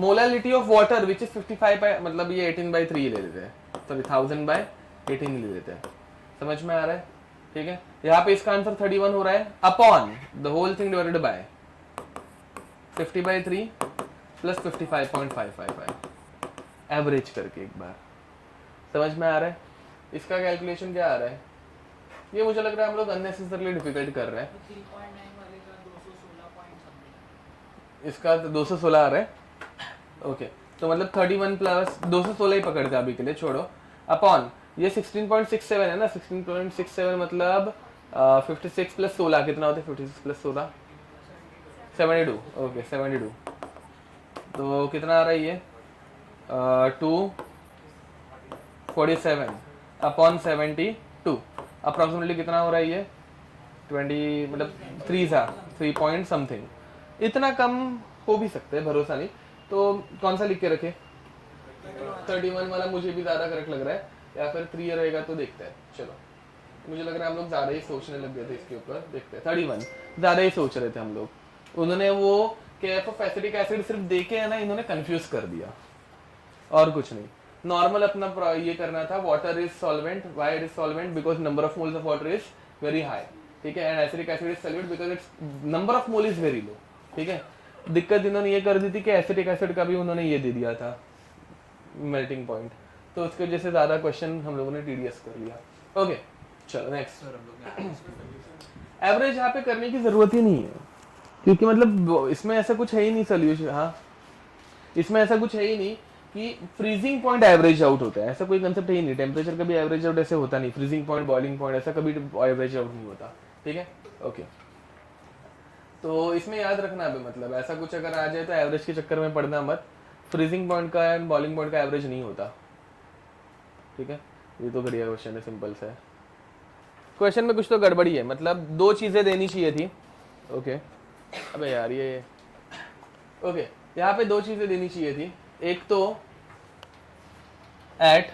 molality of water which is 55 by मतलब ये 18/3 ले लेते हैं, सॉरी 1000/18 ले लेते हैं। समझ में आ रहा है? ठीक है, यहाँ पे इसका आंसर 31 हो रहा है upon the whole thing divided by 50/3 plus 55.555 average करके एक बार। समझ में आ रहा है? इसका कैलकुलेशन क्या आ रहा है? ये मुझे लग रहा है हम लोग अननेसेसरली डिफिकल्ट कर रहे हैं। इसका 216 आ रहा है, ओके, तो मतलब 31 प्लस 216 ही पकड़ते अभी के लिए, छोड़ो, अपॉन ये 16.67 है ना, 16.67 मतलब 56 प्लस 16 कितना होता है, 56 प्लस 16 72, ओके 72, तो कितना आ रहा है ये 247 अपॉन 72, अप्रॉक्सीमेटली कितना हो रहा है ये 20, मतलब 3 पॉइंट समथिंग, इतना कम हो भी सकते हैं, भरोसा नहीं। तो कौन सा लिख के रखे, 31 वाला मुझे भी ज़्यादा करेक्ट लग रहा है, या फिर 3 रहेगा तो देखते हैं। चलो, मुझे लग रहा है हम लोग ज़्यादा ही सोचने लग गए थे इसके ऊपर, देखते हैं। 31 ज़्यादा ही सोच रहे थे हम लोग, उन्होंने वो केएफ ऑफ एसिटिक एसिड सिर्फ देके है ना, इन्होंने कंफ्यूज कर दिया और कुछ नहीं। नॉर्मल अपना ये करना था, water is solvent, why it is solvent, because number of moles of water is very high, ठीक है, and acetic acid is solvent because it's number of mole is very low, ठीक है। दिक्कत इन्होंने ये कर दी थी कि एसिटिक एसिड का भी उन्होंने ये दे दिया था मेल्टिंग पॉइंट, तो उसकी वजह से ज़्यादा क्वेश्चन हम लोगों ने टीडीएस कर लिया। ओके चलो नेक्स्ट। सर हम लोग ने एवरेज यहाँ पे करने की ज़रूरत ही नहीं है, क्योंकि मतलब इसमें ऐसा कुछ है ही नहीं सोल्यूशन। हाँ, इसमें ऐसा कुछ है ही नहीं कि फ्रीजिंग पॉइंट एवरेज आउट होता है, ऐसा कोई कंसेप्ट है ही नहीं। टेम्परेचर कभी एवरेज आउट ऐसे होता नहीं, फ्रीजिंग पॉइंट, बॉइलिंग पॉइंट ऐसा कभी एवरेज आउट नहीं होता। ठीक है, ओके। तो इसमें याद रखना अभी, मतलब ऐसा कुछ अगर आ जाए तो एवरेज के चक्कर में पड़ना मत। फ्रीजिंग पॉइंट का एंड बॉइलिंग पॉइंट का एवरेज नहीं होता। ठीक है, ये तो बढ़िया क्वेश्चन है, सिंपल सा है। क्वेश्चन में कुछ तो गड़बड़ी है, मतलब दो चीज़ें देनी चाहिए थी। ओके, अबे यार ये ओके, यहाँ पे दो चीज़ें देनी चाहिए थी। एक तो at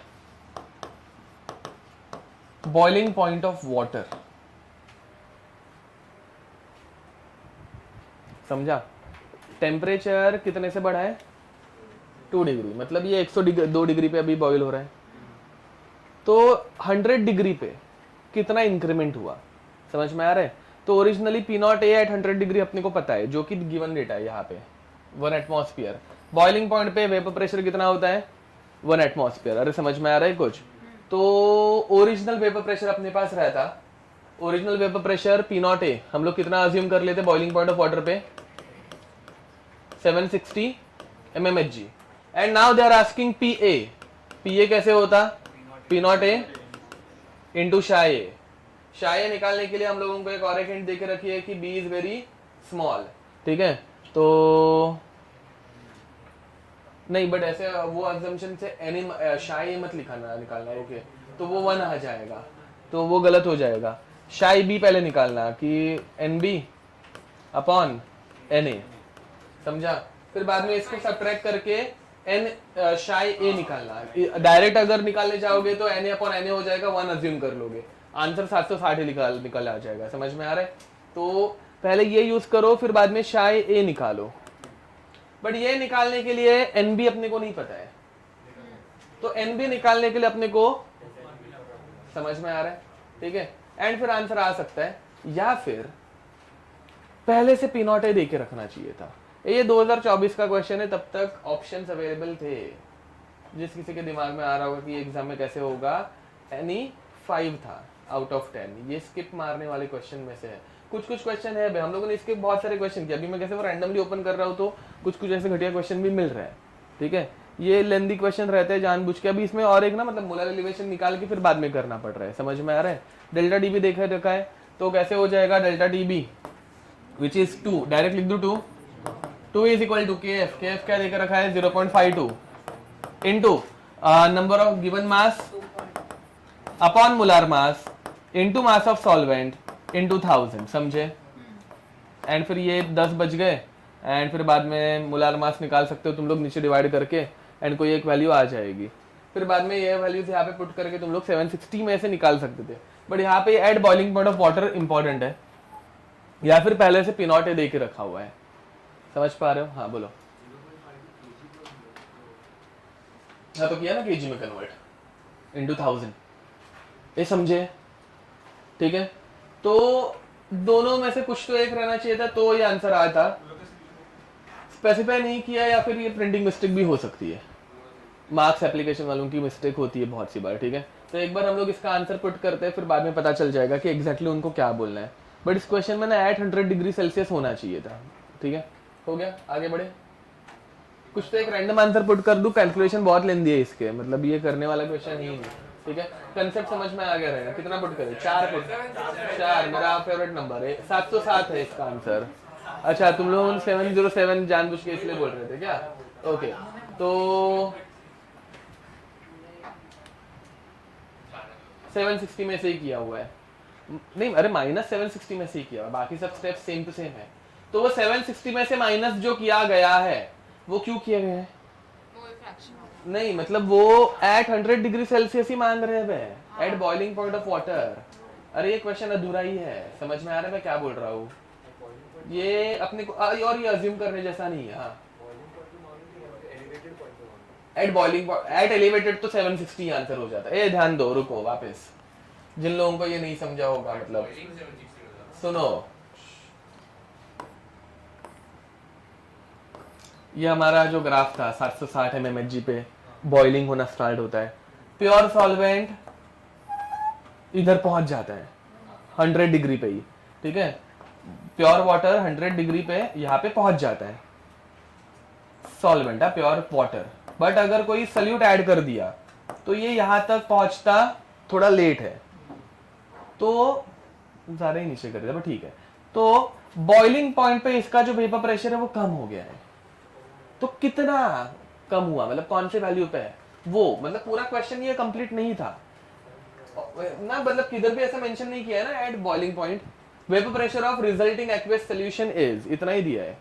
boiling point of water, समझा? टेम्परेचर कितने से बढ़ा है? 2 डिग्री, मतलब ये 102 डिग्री पे अभी बॉईल हो रहा है। तो 100 डिग्री पे कितना इंक्रीमेंट हुआ, समझ में आ रहा है? तो originally P naught A at 100 degree अपने को पता है, जो कि गिवन डेटा है यहाँ पे 1 एटमॉस्फेयर। बॉइलिंग पॉइंट पे वेपर प्रेशर कितना होता है? 1 एटमॉस्फेयर। अरे समझ में आ रहा है कुछ? तो ओरिजिनल वेपर प्रेशर अपने पास रहता, original vapour pressure P naught ए हम लोग कितना अज्यूम कर लेते बॉइलिंग पॉइंट ऑफ वाटर पे? 760 mmHg। And now they are asking P A कैसे होता? पी नॉट ए इंटू शाई ए। शाई ए निकालने के लिए हम लोगों को एक और एक हिंट देके रखी है कि बी इज वेरी स्मॉल। ठीक है, तो नहीं, बट ऐसे वो अजम्पशन से एनी शाई मत लिखाना, निकालना। ओके, तो वो 1 आ जाएगा, तो वो गलत हो जाएगा। शाई बी पहले निकालना कि N B upon N A, समझा? फिर बाद में इसको सब्ट्रैक्ट करके एन शाई ए निकालना। डायरेक्ट अगर निकालने जाओगे तो N A upon N A हो जाएगा, 1 अज्यूम कर लोगे, आंसर 760 निकल आ जाएगा। समझ में आ रहा है? तो पहले ये यूज करो, फिर बाद में शाई ए निकालो। बट ये निकालने के लिए एन बी अपने को नहीं पता है, तो एन बी निकालने के लिए अपने को, समझ में आ रहा है? ठीक है, एंड फिर आंसर आ सकता है, या फिर पहले से पी नॉट ए दे के रखना चाहिए था। ये 2024 का क्वेश्चन है, तब तक ऑप्शंस अवेलेबल थे। जिस किसी के दिमाग में आ रहा होगा कि एग्जाम में कैसे होगा, एनी 5 था आउट ऑफ 10। ये स्किप मारने वाले क्वेश्चन में से है। कुछ कुछ क्वेश्चन है, हम लोगों ने इसके बहुत सारे क्वेश्चन किए। अभी मैं कैसे वो रैंडमली ओपन कर रहा हूँ, तो कुछ कुछ ऐसे घटिया क्वेश्चन भी मिल रहा है। ठीक है, ये लेंदी क्वेश्चन रहते हैं जानबूझ के। अभी इसमें और एक ना, मतलब मोलर एलिवेशन निकाल के फिर बाद में करना पड़ रहा है। समझ में आ रहा है? डेल्टा डी बी देखा रखा है, तो कैसे हो जाएगा delta D B which is 2, direct लिख दो 2 is equal to K F क्या देकर रखा है? 0.52 into number of given mass upon molar mass into mass of solvent into 1000, समझे? एंड फिर ये 10 बच गए, एंड फिर बाद में मोलार मास निकाल सकते हो तुम लोग नीचे डिवाइड करके, एंड कोई एक वैल्यू आ जाएगी। फिर बाद में ये वैल्यूज यहाँ पे पुट करके तुम लोग 760 में से निकाल सकते थे। बट यहाँ पे at boiling point of water important है, या फिर पहले से पी नॉट ए दे के रखा हुआ है। समझ पा रहे हो? हाँ बोलो। हाँ तो किया ना केजी में कन्वर्ट इंटू 1000, ये समझे? ठीक है, तो दोनों में से कुछ तो एक रहना चाहिए था, तो ये आंसर आया था। स्पेसिफाई नहीं किया, या फिर ये प्रिंटिंग मिस्टेक भी हो सकती है। मार्क्स एप्लीकेशन वालों की मिस्टेक होती है बहुत सी बार। ठीक है, तो एक बार हम लोग इसका आंसर पुट करते हैं, फिर बाद में पता चल जाएगा कि एग्जैक्टली उनको क्या बोलना है। बट इस क्वेश्चन में ना 800 डिग्री सेल्सियस होना चाहिए था। ठीक है, हो गया, आगे बढ़े। कुछ तो एक रैंडम आंसर पुट कर दूं, कैलकुलेशन बहुत लेंदी है इसके, मतलब ये करने वाला क्वेश्चन ही नहीं। ठीक है, कंसेप्ट समझ में आ गया रहेगा। कितना पुट करें? 4 पुट, 4 मेरा फेवरेट नंबर है। 707 है इसका आंसर। अच्छा, तुम लोग 707 जानबूझ के इसलिए बोल रहे थे क्या? ओके, तो 760 में से ही किया हुआ है। नहीं, अरे माइनस 760 में से ही किया हुआ, बाकी सब स्टेप सेम टू सेम है। तो वो 760 में से माइनस जो किया गया है, वो क्यों किया गया है? नहीं, मतलब वो एट 100 डिग्री सेल्सियस ही मान रहे हैं, at boiling point of water. अरे ये क्वेश्चन अधूरा ही है, समझ में आ रहा है मैं क्या बोल रहा हूँ? ये अपने को और ये अज्यूम करने जैसा नहीं है। हाँ, एट बॉइलिंग एट एलिवेटेड तो 760 आंसर हो जाता है। ए ध्यान दो, रुको वापस, जिन लोगों को ये नहीं समझा होगा, मतलब सुनो, ये हमारा जो ग्राफ था 760 mmHg पे बॉइलिंग होना स्टार्ट होता है, प्योर सॉल्वेंट इधर पहुंच जाता है 100 डिग्री पे ही, ठीक है, प्योर वाटर 100 डिग्री पे यहाँ पे पहुंच जाता है, सॉल्वेंट है प्योर वाटर। बट अगर कोई सल्यूट ऐड कर दिया तो ये यहाँ तक पहुंचता थोड़ा लेट है, तो ज़्यादा ही नीचे कर दिया, बट ठीक है। तो बॉइलिंग पॉइंट पे इसका जो वेपर प्रेशर है वो कम हो गया है। तो कितना कम हुआ, मतलब कौन से वैल्यू पे है वो, मतलब पूरा क्वेश्चन ये कंप्लीट नहीं था ना, मतलब किधर भी ऐसा मेंशन नहीं किया है ना, at boiling point vapour pressure of resulting aqueous solution is, इतना ही दिया है।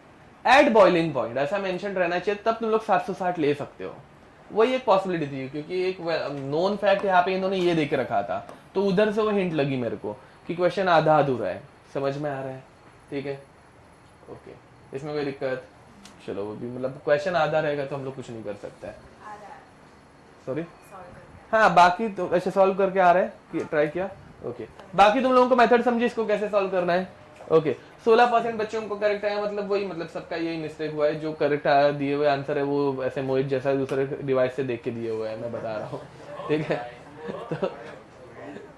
एट बॉइलिंग पॉइंट ऐसा मेंशन रहना चाहिए, तब तुम लोग 760 ले सकते हो। वही एक पॉसिबिलिटी थी, क्योंकि एक नोन फैक्ट यहाँ पे इन्होंने ये देके रखा था, तो उधर से वो हिंट लगी मेरे को कि क्वेश्चन आधा अधूरा है। समझ में आ रहा है? ठीक है, ओके, इसमें कोई दिक्कत? चलो, वो भी मतलब क्वेश्चन आधा रहेगा तो हम लोग कुछ नहीं कर सकते हैं। सॉरी, हाँ, बाकी तो ऐसे सॉल्व करके आ रहा है, ट्राई किया, ओके। बाकी तुम लोगों को मेथड समझे इसको कैसे सॉल्व करना है, ओके। 16% बच्चों को करेक्ट आया, मतलब वही, मतलब सबका यही मिस्टेक हुआ है, जो करेक्ट आया दिए हुए आंसर है वो ऐसे मोहित जैसा दूसरे डिवाइस से देख के दिए हुए है, मैं बता रहा हूँ, ठीक है।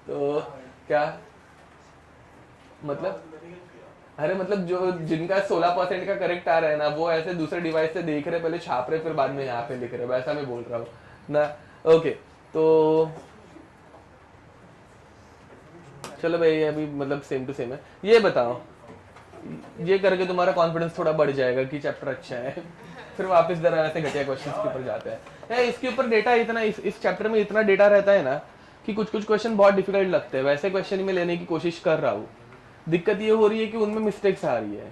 तो क्या मतलब, अरे मतलब जो जिनका 16% का करेक्ट आ रहा है ना, वो ऐसे दूसरे डिवाइस से देख रहे, पहले छाप रहे, फिर बाद में यहाँ पे लिख रहे, वैसा मैं बोल रहा हूँ ना, ओके। तो चलो भाई, अभी मतलब सेम टू सेम है। ये बताओ, ये करके तुम्हारा कॉन्फिडेंस थोड़ा बढ़ जाएगा कि चैप्टर अच्छा है, फिर वापस जरा ऐसे घटिया क्वेश्चंस के ऊपर जाते हैं। इसके ऊपर डेटा इतना, इस चैप्टर में इतना डेटा रहता है ना कि कुछ कुछ क्वेश्चन बहुत डिफिकल्ट लगते हैं, वैसे क्वेश्चन में लेने की कोशिश कर रहा हूँ। दिक्कत ये हो रही है कि उनमें मिस्टेक्स आ रही है।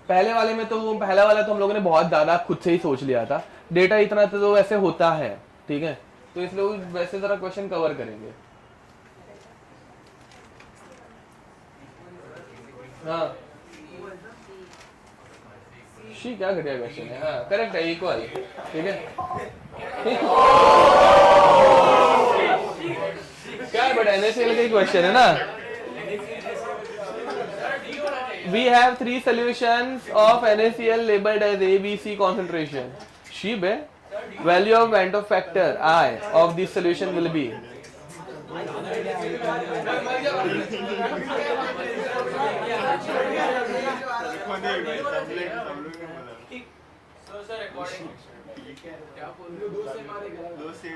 पहले वाले में तो, वो पहला वाला तो हम लोगों ने बहुत ज्यादा खुद से ही सोच लिया था, डेटा इतना तो वैसे होता है, ठीक है, तो इसलिए वैसे जरा क्वेश्चन कवर करेंगे। हाँ, शी क्या घटिया क्वेश्चन है, हाँ करेक्ट है, इक्वल, ठीक है। क्या है, बट NaCl का ही क्वेश्चन है ना। We have 3 solutions of NaCl labeled as A, B, C concentration. Sheep है, value of Van 't Hoff factor I of this solution will be.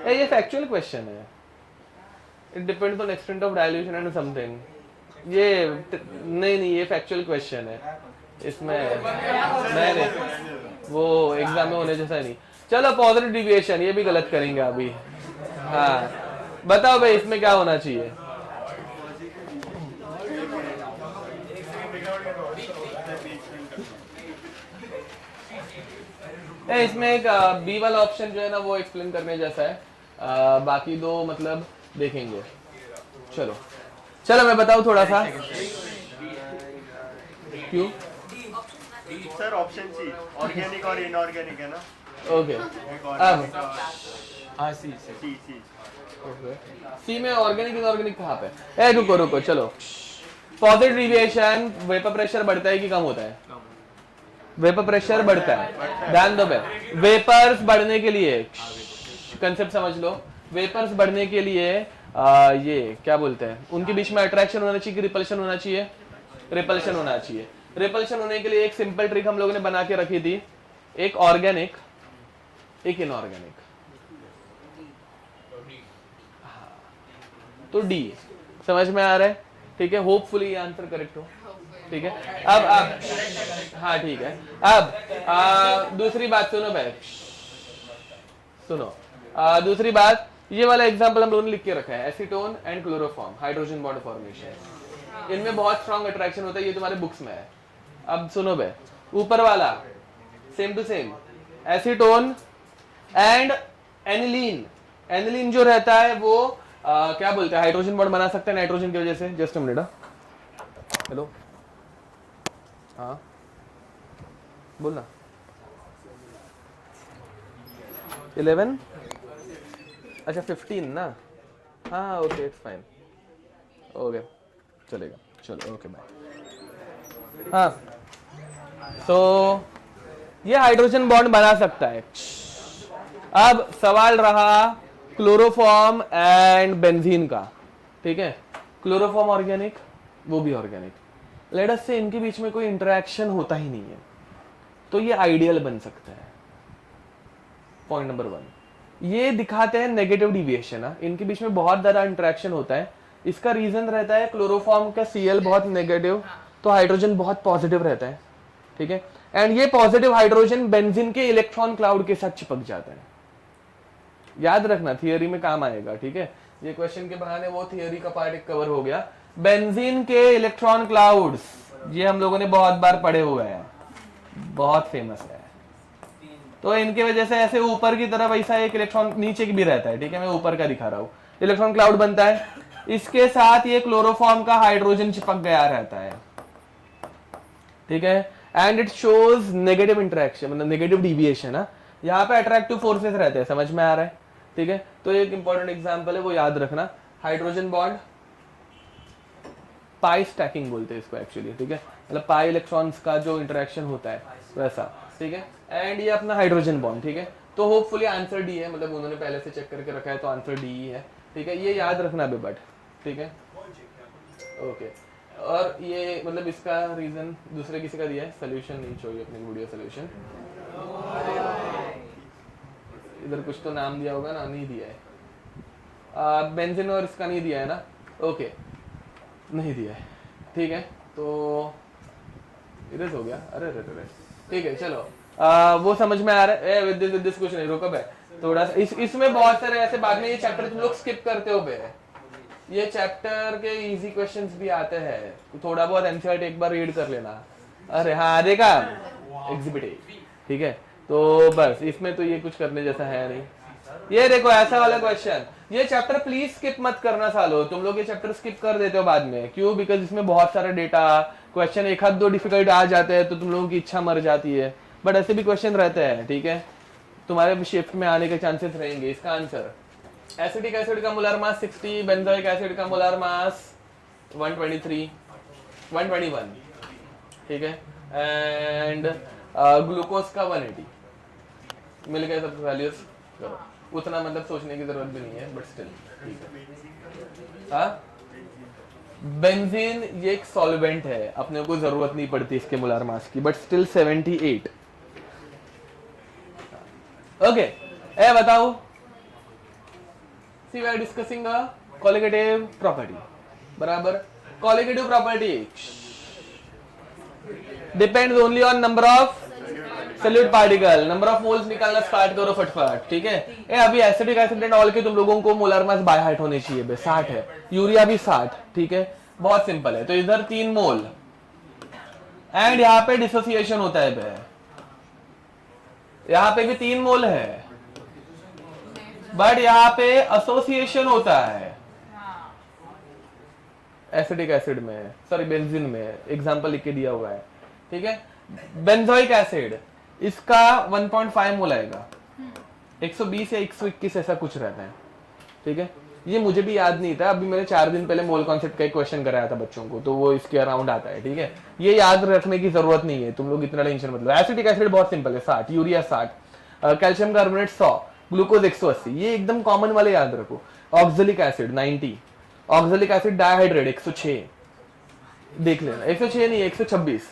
ये फैक्चुअल क्वेश्चन है, it depends on extent of dilution and something. ये नहीं, ये factual question है, इसमें नहीं, वो एग्जाम में होने जैसा नहीं। चलो, पॉजिटिव डिविएशन, ये भी गलत करेंगे अभी। हाँ, बताओ भाई इसमें क्या होना चाहिए। इसमें एक बी वाला ऑप्शन जो है ना, वो एक्सप्लेन करने जैसा है, बाकी दो मतलब देखेंगे। चलो मैं बताऊं थोड़ा सा, क्यों सर ऑप्शन सी ऑर्गेनिक और इनऑर्गेनिक है ना, ओके। अब सी में ऑर्गेनिक इनऑर्गेनिक कहाँ पे, रुको चलो। पॉजिटिव डिविएशन, वेपर प्रेशर बढ़ता है कि कम होता है? वेपर प्रेशर बढ़ता है, ध्यान दो भाई। वेपर्स बढ़ने के लिए, कंसेप्ट समझ लो, वेपर्स बढ़ने के लिए ये क्या बोलते हैं, उनके बीच में अट्रैक्शन होना चाहिए कि रिपल्शन होना चाहिए? रिपल्शन होना चाहिए। रिपल्शन होने के लिए एक सिंपल ट्रिक हम लोगों ने बना के रखी थी, एक ऑर्गेनिक एक इनऑर्गेनिक, तो डी। समझ में आ रहा है? ठीक है, होपफुली ये आंसर करेक्ट हो, ठीक है। अब हाँ ठीक है। अब दूसरी बात सुनो भाई, सुनो, दूसरी बात, ये वाला एग्जांपल हम लोगों ने लिख के रखा है, acetone and chloroform, hydrogen bond formation, इनमें बहुत स्ट्रॉन्ग अट्रैक्शन होता है, ये तुम्हारे बुक्स में है। अब सुनो भाई, ऊपर वाला same to same, acetone and aniline. Aniline जो रहता है वो क्या बोलते हैं, हाइड्रोजन बॉन्ड बना सकते हैं नाइट्रोजन की वजह से। जस्ट अ मिनट, हेलो, हाँ बोलना। 11, अच्छा 15 ना, हाँ ओके, इट्स फाइन, ओके चलेगा, चलो ओके बाय। हाँ, तो ये हाइड्रोजन बॉन्ड बना सकता है। अब सवाल रहा क्लोरोफॉर्म एंड बेंजीन का, ठीक है। क्लोरोफॉर्म ऑर्गेनिक, वो भी ऑर्गेनिक, लेट अस से इनके बीच में कोई इंटरेक्शन होता ही नहीं है, तो ये आइडियल बन सकता है। पॉइंट नंबर 1 ये दिखाते हैं नेगेटिव डिविएशन, इनके बीच में बहुत ज्यादा इंटरेक्शन होता है। इसका रीजन रहता है क्लोरोफॉर्म का Cl बहुत नेगेटिव, तो हाइड्रोजन बहुत पॉजिटिव रहता है, ठीक है। एंड ये पॉजिटिव हाइड्रोजन बेंजीन के इलेक्ट्रॉन क्लाउड के साथ चिपक जाता है। याद रखना, थियरी में काम आएगा, ठीक है। ये क्वेश्चन के बहाने वो थियरी का पार्ट एक कवर हो गया। बेंजीन के इलेक्ट्रॉन क्लाउड्स, ये हम लोगों ने बहुत बार पढ़े हुए हैं, बहुत फेमस है। तो इनके वजह से ऐसे ऊपर की तरफ ऐसा एक इलेक्ट्रॉन नीचे भी रहता है, ठीक है। मैं ऊपर का दिखा रहा हूं, इलेक्ट्रॉन क्लाउड बनता है, इसके साथ ये क्लोरोफॉर्म का हाइड्रोजन चिपक गया रहता है, ठीक है। And it shows negative interaction, मतलब नेगेटिव डिविएशन। यहाँ पे अट्रैक्टिव फोर्सेस रहते हैं, समझ में आ रहा है, ठीक है। तो एक इंपॉर्टेंट एग्जांपल है, वो याद रखना, हाइड्रोजन बॉन्ड, पाई स्टैकिंग बोलते हैं इसको एक्चुअली, ठीक है। मतलब पाई इलेक्ट्रॉन्स का जो इंटरेक्शन होता है वैसा, ठीक है। एंड ये अपना हाइड्रोजन बॉन्ड, ठीक है। तो होपफुली आंसर डी है, मतलब उन्होंने पहले से चेक करके रखा है, तो आंसर डी ही है, ठीक है। ये याद रखना भी, बट ठीक है, ओके। और ये मतलब इसका रीजन दूसरे किसी का दिया है, सोल्यूशन नहीं चाहिए अपने वीडियो सोल्यूशन। इधर कुछ तो नाम दिया होगा ना, नहीं दिया है। बेंजीन और इसका नहीं दिया है ना, ओके, नहीं दिया है, ठीक है। तो इरेज हो गया, अरे अरे अरे, ठीक है, चलो। वो समझ में आ रहा है। विद दिस कुछ नहीं, रुको बे थोड़ा सा। इसमें बहुत सारे ऐसे बाद में ये चैप्टर तुम लोग स्किप करते हो बे, ये चैप्टर के इजी क्वेश्चंस भी आते हैं, थोड़ा बहुत एनसीईआरटी एक बार रीड कर लेना। अरे हाँ, देखा एग्जिबिट ए, ठीक है। तो बस इसमें तो ये कुछ करने जैसा है नहीं। ये देखो ऐसा वाला क्वेश्चन, ये चैप्टर प्लीज स्किप मत करना सालो, तुम लोग ये चैप्टर स्किप कर देते हो बाद में, क्यों? बिकॉज इसमें बहुत सारा डेटा, क्वेश्चन एक हाथ दो डिफिकल्ट आ जाते हैं, तो तुम लोगों की इच्छा मर जाती है। बट ऐसे भी क्वेश्चन रहते हैं, ठीक है, तुम्हारे शिफ्ट में आने के चांसेस रहेंगे। इसका आंसर, एसिटिक एसिड का मोलर मास 60, बेंजोइक एसिड का मोलर मास 123, 121, ठीक है। एंड ग्लूकोज का 180, मिल गए सब वैल्यूज। करो उतना, मतलब सोचने की जरूरत भी नहीं है, बट स्टिल ठीक है। हाँ, बेंजीन ये एक सॉल्वेंट है, अपने को जरूरत नहीं पड़ती इसके मोलर मास की, बट स्टिल 78। ओके, ए बताओ, see we are discussing a colligative property, बराबर। Colligative property depends only on number of solute particle, number of moles निकालना स्टार्ट करो फटफट, ठीक है। ए अभी एसिटिक एसिड एंड ऑल के तुम लोगों को मोलर मास बाय हार्ट होने चाहिए, 60 है, यूरिया भी 60, ठीक है, बहुत सिंपल है। तो इधर 3 मोल, एंड यहाँ पे डिसोसिएशन होता है बे, यहाँ पे भी 3 मोल है, बट यहाँ पे एसोसिएशन होता है एसिटिक एसिड में, सॉरी बेंजीन में, एग्जांपल लिख के दिया हुआ है, ठीक है। बेंजोइक एसिड, इसका 1.5 मोल आएगा, 120 या 121 ऐसा कुछ रहता है, ठीक है। ये मुझे भी याद नहीं था, अभी मैंने 4 दिन पहले मोल कॉन्सेप्ट का एक क्वेश्चन कराया था बच्चों को, तो वो इसके अराउंड आता है, ठीक है। ये याद रखने की जरूरत नहीं है, तुम लोग इतना टेंशन मत लो। एसिटिक एसिड बहुत सिंपल है, 60, यूरिया 60, कैल्शियम कार्बोनेट 100, ग्लूकोज 180, ये एकदम कॉमन वाले याद रखो। Oxalic acid 90, oxalic acid dihydrate 106, देख लेना, 106 नहीं 126,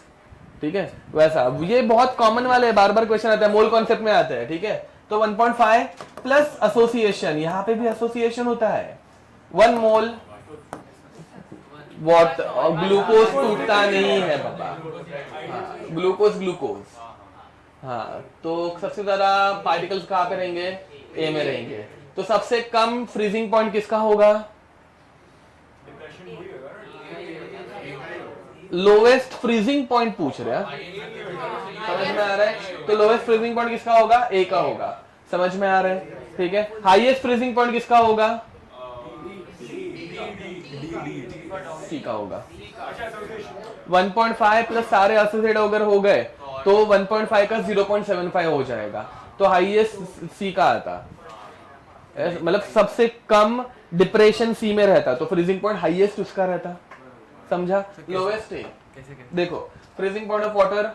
ठीक है। वैसा ये बहुत कॉमन वाले, बार बार क्वेश्चन आता है, मोल कॉन्सेप्ट में आता है, ठीक है। तो 1.5 प्लस एसोसिएशन, यहाँ पे भी एसोसिएशन होता है, 1 मोल वॉट, ग्लूकोज टूटता नहीं है बाबा, हाँ, ग्लूकोज ग्लूकोज, हाँ। तो सबसे ज्यादा पार्टिकल्स कहाँ पे रहेंगे? ए में रहेंगे। तो सबसे कम फ्रीजिंग पॉइंट किसका होगा? लोवेस्ट फ्रीजिंग पॉइंट पूछ रहे हैं, समझ में आ रहा है? तो लोवेस्ट फ्रीजिंग पॉइंट किसका होगा? ए का होगा, समझ में आ रहा है, ठीक है। हाईएस्ट फ्रीजिंग पॉइंट किसका होगा? सी का होगा। 1.5 प्लस सारे एसोसिएट अगर हो गए तो 1.5 का 0.75 हो जाएगा, तो हाईएस्ट सी का आता, मतलब सबसे कम डिप्रेशन सी में रहता, तो फ्रीजिंग पॉइंट हाईएस्ट उसका रहता, समझा? लोवेस्ट है, देखो freezing point of water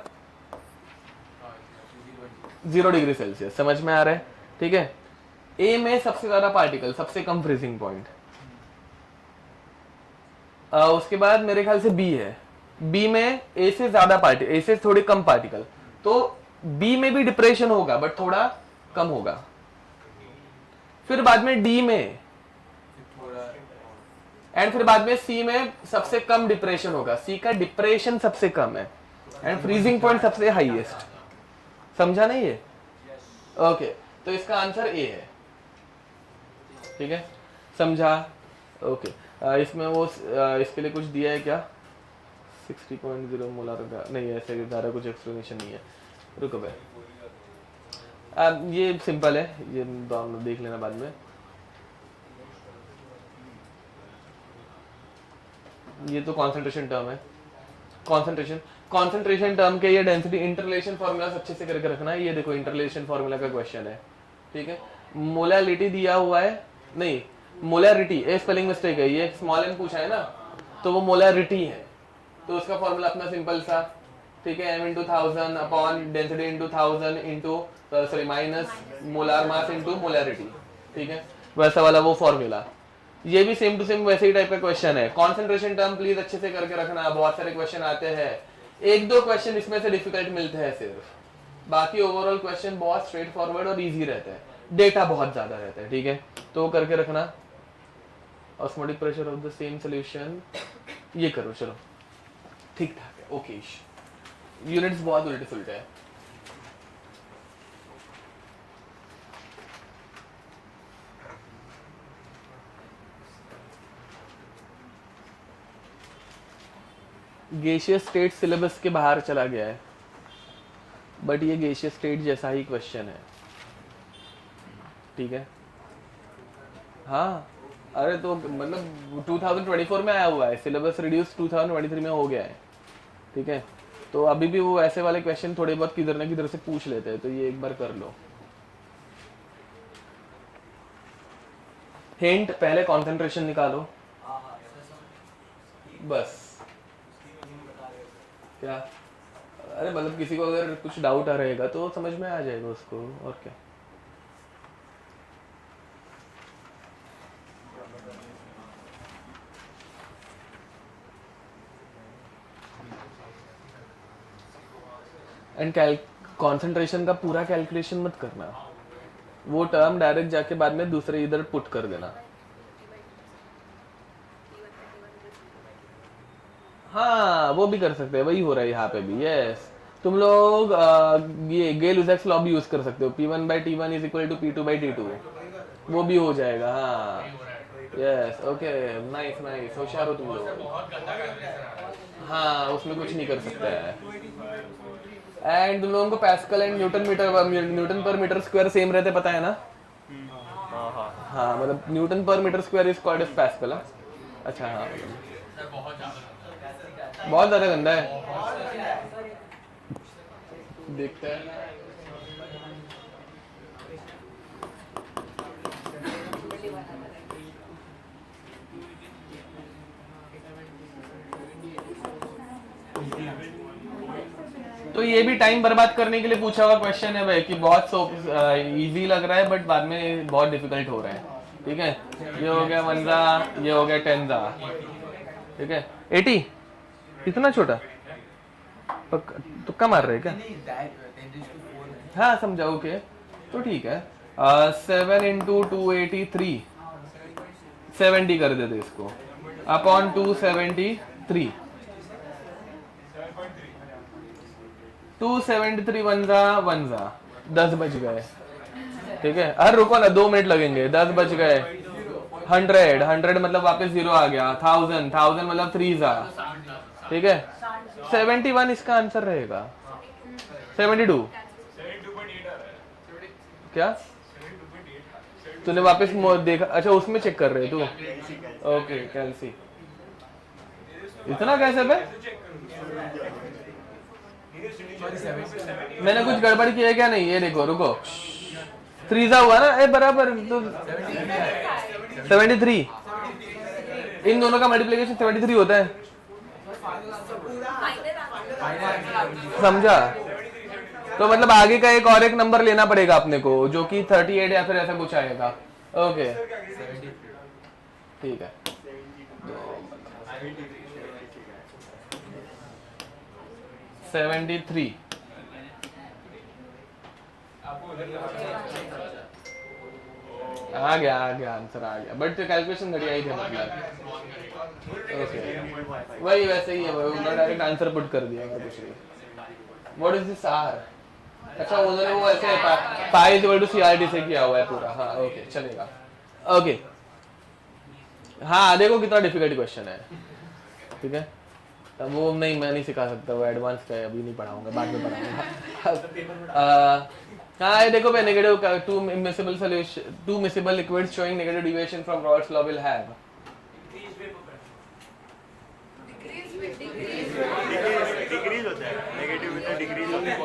0 degree Celsius. समझ में आ रहा है? ठीक है। ए में सबसे ज्यादा पार्टिकल, सबसे कम फ्रीजिंग पॉइंट। उसके बाद मेरे ख्याल से बी है, बी में ए से ज्यादा पार्टिकल, ए से थोड़े कम पार्टिकल, तो बी में भी डिप्रेशन होगा बट थोड़ा कम होगा। फिर बाद में डी में, एंड फिर बाद में सी में सबसे कम डिप्रेशन होगा। सी का डिप्रेशन सबसे कम है एंड फ्रीजिंग पॉइंट सबसे हाईएस्ट। समझा नहीं ये? ओके, तो इसका आंसर ए है। ठीक है, समझा? ओके, इसमें वो इसके लिए कुछ दिया है क्या? 60.0 मोलार का नहीं, ऐसे ज़्यादा कुछ एक्सप्लेनेशन नहीं है। रुको भाई, अब ये सिंपल है, ये दोनों देख लेना बाद में। ये तो कॉन्सेंट्रेशन टर्म है। कॉन्सेंट्रेशन टर्म के ये डेंसिटी इंटरलेशन फॉर्मूला अच्छे से करके रखना है। ये देखो इंटरलेशन फॉर्मूला का क्वेश्चन है। ठीक है, मोलालिटी दिया हुआ है, नहीं मोलैरिटी, ए स्पेलिंग मिस्टेक है, ये स्मॉल एन पूछा है ना, तो वो मोलैरिटी है, तो उसका फॉर्मूला अपना सिंपल सा। ठीक है, m into 1000 upon density into 1000 into sorry minus molar mass into molarity. ठीक है, वैसा वाला वो फॉर्मूला। ये भी सेम टू सेम वैसे ही टाइप का क्वेश्चन है। कॉन्सेंट्रेशन टर्म प्लीज अच्छे से करके रखना, बहुत सारे क्वेश्चन आते हैं, एक दो क्वेश्चन इसमें से डिफिकल्ट मिलते हैं सिर्फ, बाकी ओवरऑल क्वेश्चन बहुत स्ट्रेट फॉरवर्ड और इजी रहता है, डेटा बहुत ज्यादा रहता है। ठीक है, तो करके रखना। Osmotic pressure of the same solution, ये करो, चलो ठीक ठाक है। ओके, यूनिट्स बहुत उल्टे सुलटे हैं। गैसियस स्टेट सिलेबस के बाहर चला गया है, बट ये गैसियस स्टेट जैसा ही क्वेश्चन है। ठीक है, हाँ, अरे तो मतलब 2024 में आया हुआ है, सिलेबस रिड्यूस 2023 में हो गया है। ठीक है, तो अभी भी वो ऐसे वाले क्वेश्चन थोड़े बहुत किधर ना किधर से पूछ लेते हैं, तो ये एक बार कर लो। हिंट, पहले कॉन्सेंट्रेशन निकालो बस। क्या? अरे मतलब किसी को अगर कुछ डाउट आ रहेगा तो समझ में आ जाएगा उसको, और क्या। एंड कॉन्सेंट्रेशन का पूरा कैलकुलेशन मत करना, वो टर्म डायरेक्ट जाके बाद में दूसरे इधर पुट कर देना। हाँ, वो भी कर सकते हैं, वही हो रहा है यहाँ पे भी। यस, तुम लोग ये गेल-लुसाक्स लॉ भी यूज कर सकते हो, P1/T1 is equal to P2/T2, वो भी हो जाएगा। हाँ, यस, ओके, नाइस नाइस, होशियार हो तुम लोग। हाँ, उसमें कुछ नहीं कर सकते हैं। एंड तुम लोगों को pascal and newton per metre square same रहते, पता है ना? हाँ, मतलब newton per metre square is called as pascal. अच्छा, हाँ, बहुत ज्यादा गंदा है, देखते हैं। तो ये भी टाइम बर्बाद करने के लिए पूछा हुआ क्वेश्चन है भाई, कि बहुत इजी लग रहा है बट बाद में बहुत डिफिकल्ट हो रहा है। ठीक है, ये हो गया 1 ये हो गया 10। ठीक है, 80 इतना छोटा तुक्का मार रहे क्या? हाँ, समझा, ओके, तो ठीक है। 7 इंटू 283, 70 कर देते इसको, अपॉन 273, 273 1 10 बज गए। ठीक है, अरे रुको ना, 2 मिनट लगेंगे, 10 बज गए। 100 मतलब वापस 0 आ गया। 1000 मतलब 3 ठीक है, 71 इसका आंसर रहेगा। 72 क्या तूने वापस देखा? अच्छा, उसमें चेक कर रहे तू? ओके, कैल्सी इतना कैसे बे? मैंने कुछ गड़बड़ किया है क्या? नहीं, ये देखो, रुको, 3 हुआ ना, ए बराबर तो 73, इन दोनों का मल्टीप्लिकेशन 73 होता है, समझा? तो मतलब आगे का एक और एक नंबर लेना पड़ेगा अपने को जो कि 38 या फिर ऐसा कुछ आएगा। ओके ठीक है। 73 आ गया आंसर आ गया, बट कैलकुलेशन घटिया ही थे मतलब। ओके वही वैसे ही है, उन्होंने डायरेक्ट आंसर पुट कर दिया कुछ नहीं। What is this R? अच्छा उन्होंने वो ऐसे पाई इक्वल टू सीआरटी से किया हुआ है पूरा। हाँ ओके चलेगा। ओके हाँ देखो कितना डिफिकल्ट क्वेश्चन है, ठीक है। अब वो नहीं, मैं नहीं सिखा सकता, वो एडवांस का है, अभी नहीं पढ़ाऊंगा, बाद में पढ़ाऊंगा। हाँ ये देखो negative two miscible solution, two miscible liquids showing negative deviation from Rawls law will have decrease होता है, नेगेटिव होता है, डिक्रीज होता है।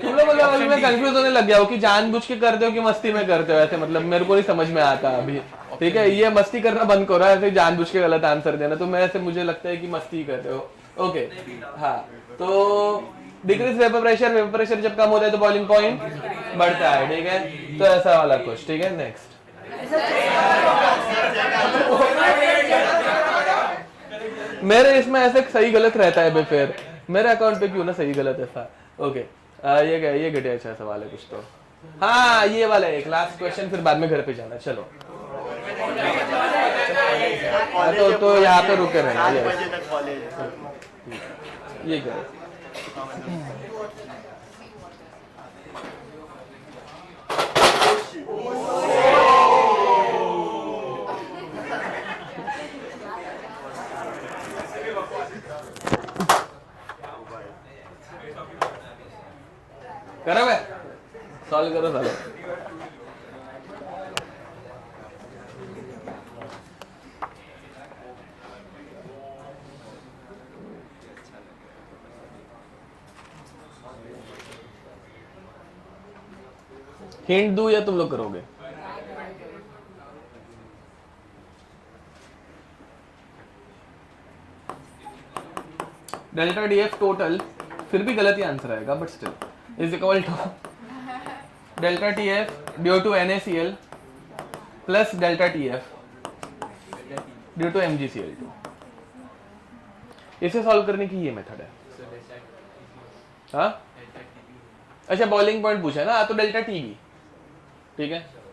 तुम लोग मतलब अभी मैं कंफ्यूज होने लग गया हूँ कि जानबूझ के करते हो कि मस्ती में करते हो, ऐसे मतलब मेरे को नहीं समझ में आता अभी, ठीक है। ये मस्ती करना बंद करो, ऐसे जानबूझ के गलत आंसर देना, तो मैं ऐसे मुझे लगता है कि मस्ती करते हो। ओके हाँ तो डिक्रीज वेपर प्रेशर जब कम होता है तो बॉइलिंग पॉइंट बढ़ता है, ठीक है। तो ऐसा वाला कुछ, ठीक है। नेक्स्ट मेरे इसमें ऐसे सही गलत रहता है फिर मेरे अकाउंट पे क्यों ना सही गलत ऐसा। ओके ये क्या, ये घटिया अच्छा सवाल है कुछ तो। हाँ ये वाला एक लास्ट क्वेश्चन, फिर बाद में घर पे जाना। चलो तो यहाँ पे रुके रहना। ये क्या करो बे, सॉल्व करो सालो। हिंट दूं या तुम लोग करोगे? डेल्टा डी एफ टोटल, फिर भी गलत ही आंसर आएगा, but still is equal to delta T F due to NaCl plus delta T F due to MgCl2। इसे सॉल्व करने की ये मेथड है। हाँ अच्छा बॉइलिंग पॉइंट पूछा है ना, तो डेल्टा टी भी, ठीक है।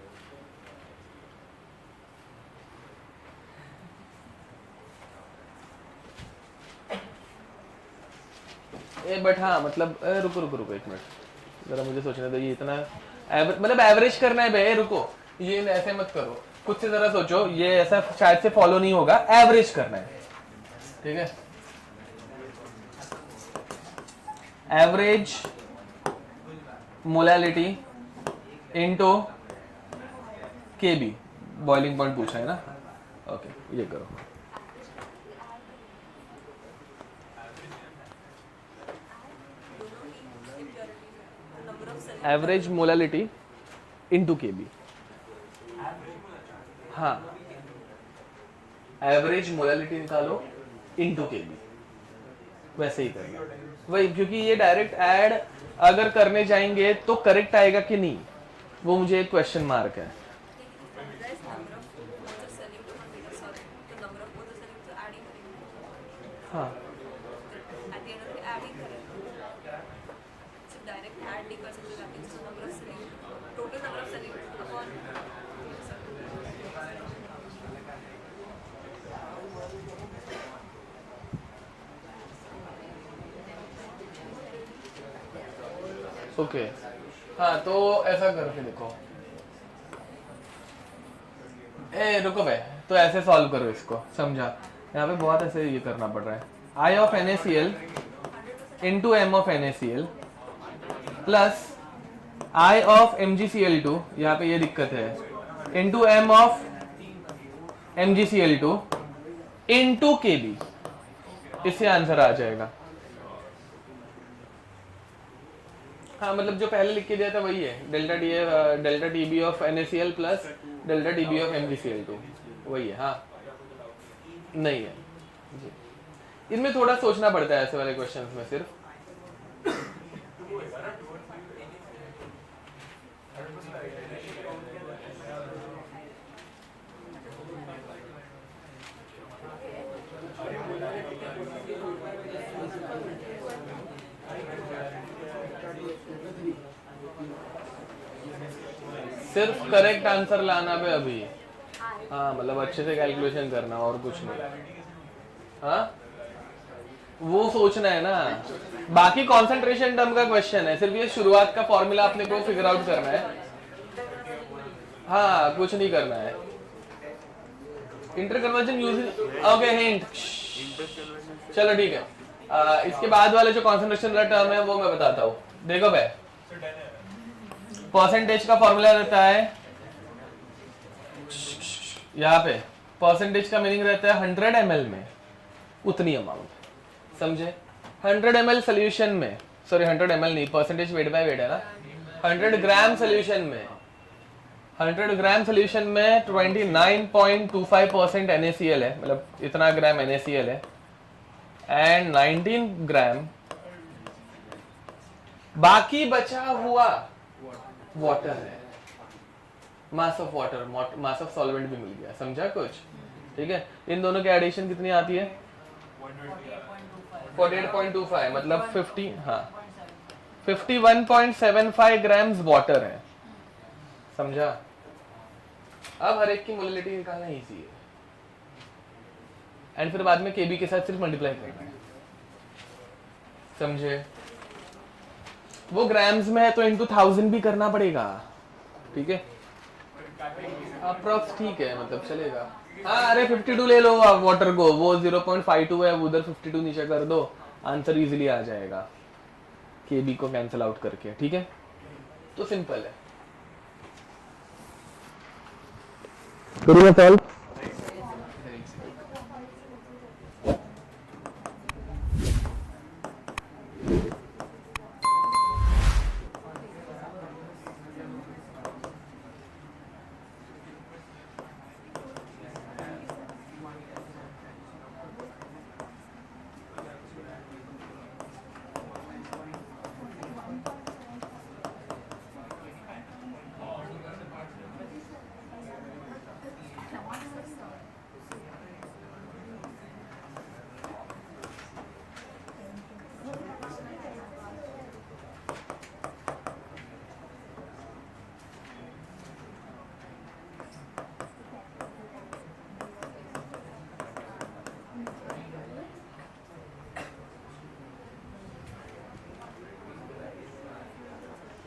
बट हाँ मतलब रुको एक मिनट जरा, मुझे सोचने दो। ये इतना मतलब एवरेज करना है बे, रुको ये ऐसे मत करो, खुद से जरा सोचो, ये ऐसा शायद से फॉलो नहीं होगा, एवरेज करना है, ठीक है। Average molality into Kb boiling point पूछा है ना। ओके ये करो। एवरेज मोलैलिटी इनटू Kb, हाँ एवरेज मोलैलिटी निकालो इनटू Kb, वैसे ही करना वही, क्योंकि ये डायरेक्ट ऐड अगर करने जाएंगे तो करेक्ट आएगा कि नहीं, वो मुझे एक क्वेश्चन मार्क है। हाँ ओके हाँ तो ऐसा करके देखो। रुको भाई, तो ऐसे सॉल्व करो इसको, समझा। यहाँ पे बहुत ऐसे ये करना पड़ रहा है। I of NaCl into M of NaCl plus I of MgCl2, यहाँ पे ये दिक्कत है, into M of MgCl2 into Kb, इससे आंसर आ जाएगा। हाँ मतलब जो पहले लिख के दिया था वही है, delta TB of NaCl plus delta TB of MgCl2, वही है। हाँ नहीं है जी, इनमें थोड़ा सोचना पड़ता है ऐसे वाले क्वेश्चंस में सिर्फ। सिर्फ करेक्ट आंसर लाना पे अभी। हाँ मतलब अच्छे से कैलकुलेशन करना और कुछ नहीं। हाँ वो सोचना है ना, बाकी कंसंट्रेशन टर्म का क्वेश्चन है, सिर्फ ये शुरुआत का फॉर्मूला अपने को फिगर आउट करना है। हाँ कुछ नहीं करना है। Inter conversion using okay hint. चलो ठीक है। इसके बाद वाले जो कॉन्सेंट्रेशन वाला टर्म है वो मैं बताता हूँ। देखो भाई, परसेंटेज का फॉर्मूला रहता है यहाँ पे। परसेंटेज का मीनिंग रहता है 100 ml में उतनी अमाउंट, समझे? 100 ml सोल्यूशन में, सॉरी 100 ml नहीं, परसेंटेज वेट बाय वेट है ना। 100 ग्राम सोल्यूशन में, 100 ग्राम सोल्यूशन में 29.25% NaCl है, मतलब इतना ग्राम NaCl है। एंड 19 ग्राम बाकी बचा हुआ वाटर है, mass of water, mass of solvent भी मिल गया, समझा कुछ? ठीक है, इन दोनों की एडिशन कितनी आती है? 48.25 मतलब 50, हाँ 51.75 ग्राम्स वाटर है, समझा? अब हर एक की मोलिलिटी निकालना इजी है, एंड फिर बाद में केबी के साथ सिर्फ मल्टीप्लाई करना है, समझे? वो ग्राम्स में है तो इनटू 1000 भी करना पड़ेगा, ठीक है? अप्रॉक्स ठीक है, मतलब चलेगा। हाँ अरे 52 ले लो आप वाटर को, वो 0.52 है, उधर 52 नीचे कर दो, आंसर इजीली आ जाएगा केबी को कैंसिल आउट करके, ठीक है? तो सिंपल है। करूँगा सॉल्व?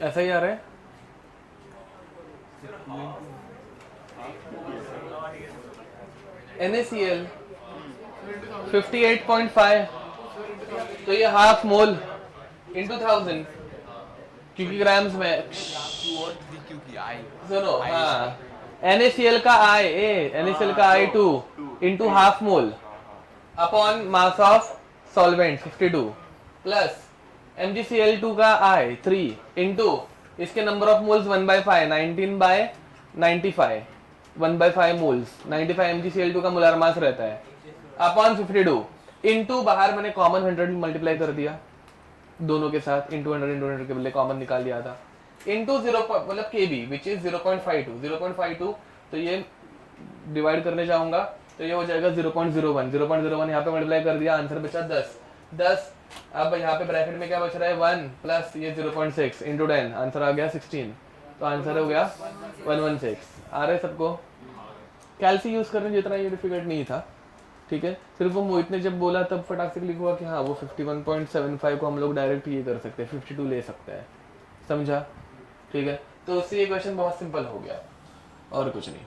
ऐसा ही आ रहा है? NaCl 58.5, तो ये हाफ मोल इंटू 1000, क्योंकि ग्राम्स में। सुनो, हाँ NaCl का NaCl का I2 into half mole upon mass of solvent 52 plus MgCl2 का I3 इंटू इसके number of moles 1/5 19/95 1/5 moles 95 MgCl2 का मोलर मास रहता है अपॉन 52 इंटू बाहर मैंने कॉमन 100 मल्टीप्लाई कर दिया दोनों के साथ, इंटू 100 के बदले कॉमन निकाल दिया था, इंटू 0 मतलब kb विच इज 0.52 तो ये डिवाइड करने जाऊंगा तो ये हो जाएगा 0.01 यहाँ पे मल्टीप्लाई कर दिया, आंसर बचा 10। अब यहाँ पे ब्रैकेट में क्या बच रहा है 1 प्लस ये 0.6 इंटू 10, आंसर आ गया 16, तो आंसर हो गया 116। आ रहे सबको? कैलसी यूज करने जितना ये डिफिकल्ट नहीं था, ठीक है? सिर्फ वो मोहित ने जब बोला तब फटाक से क्लिक हुआ कि हाँ वो 51.75 को हम लोग डायरेक्ट ये कर सकते हैं, 52 ले सकते हैं, समझा? ठीक है, तो उससे ये क्वेश्चन बहुत सिंपल हो गया और कुछ नहीं।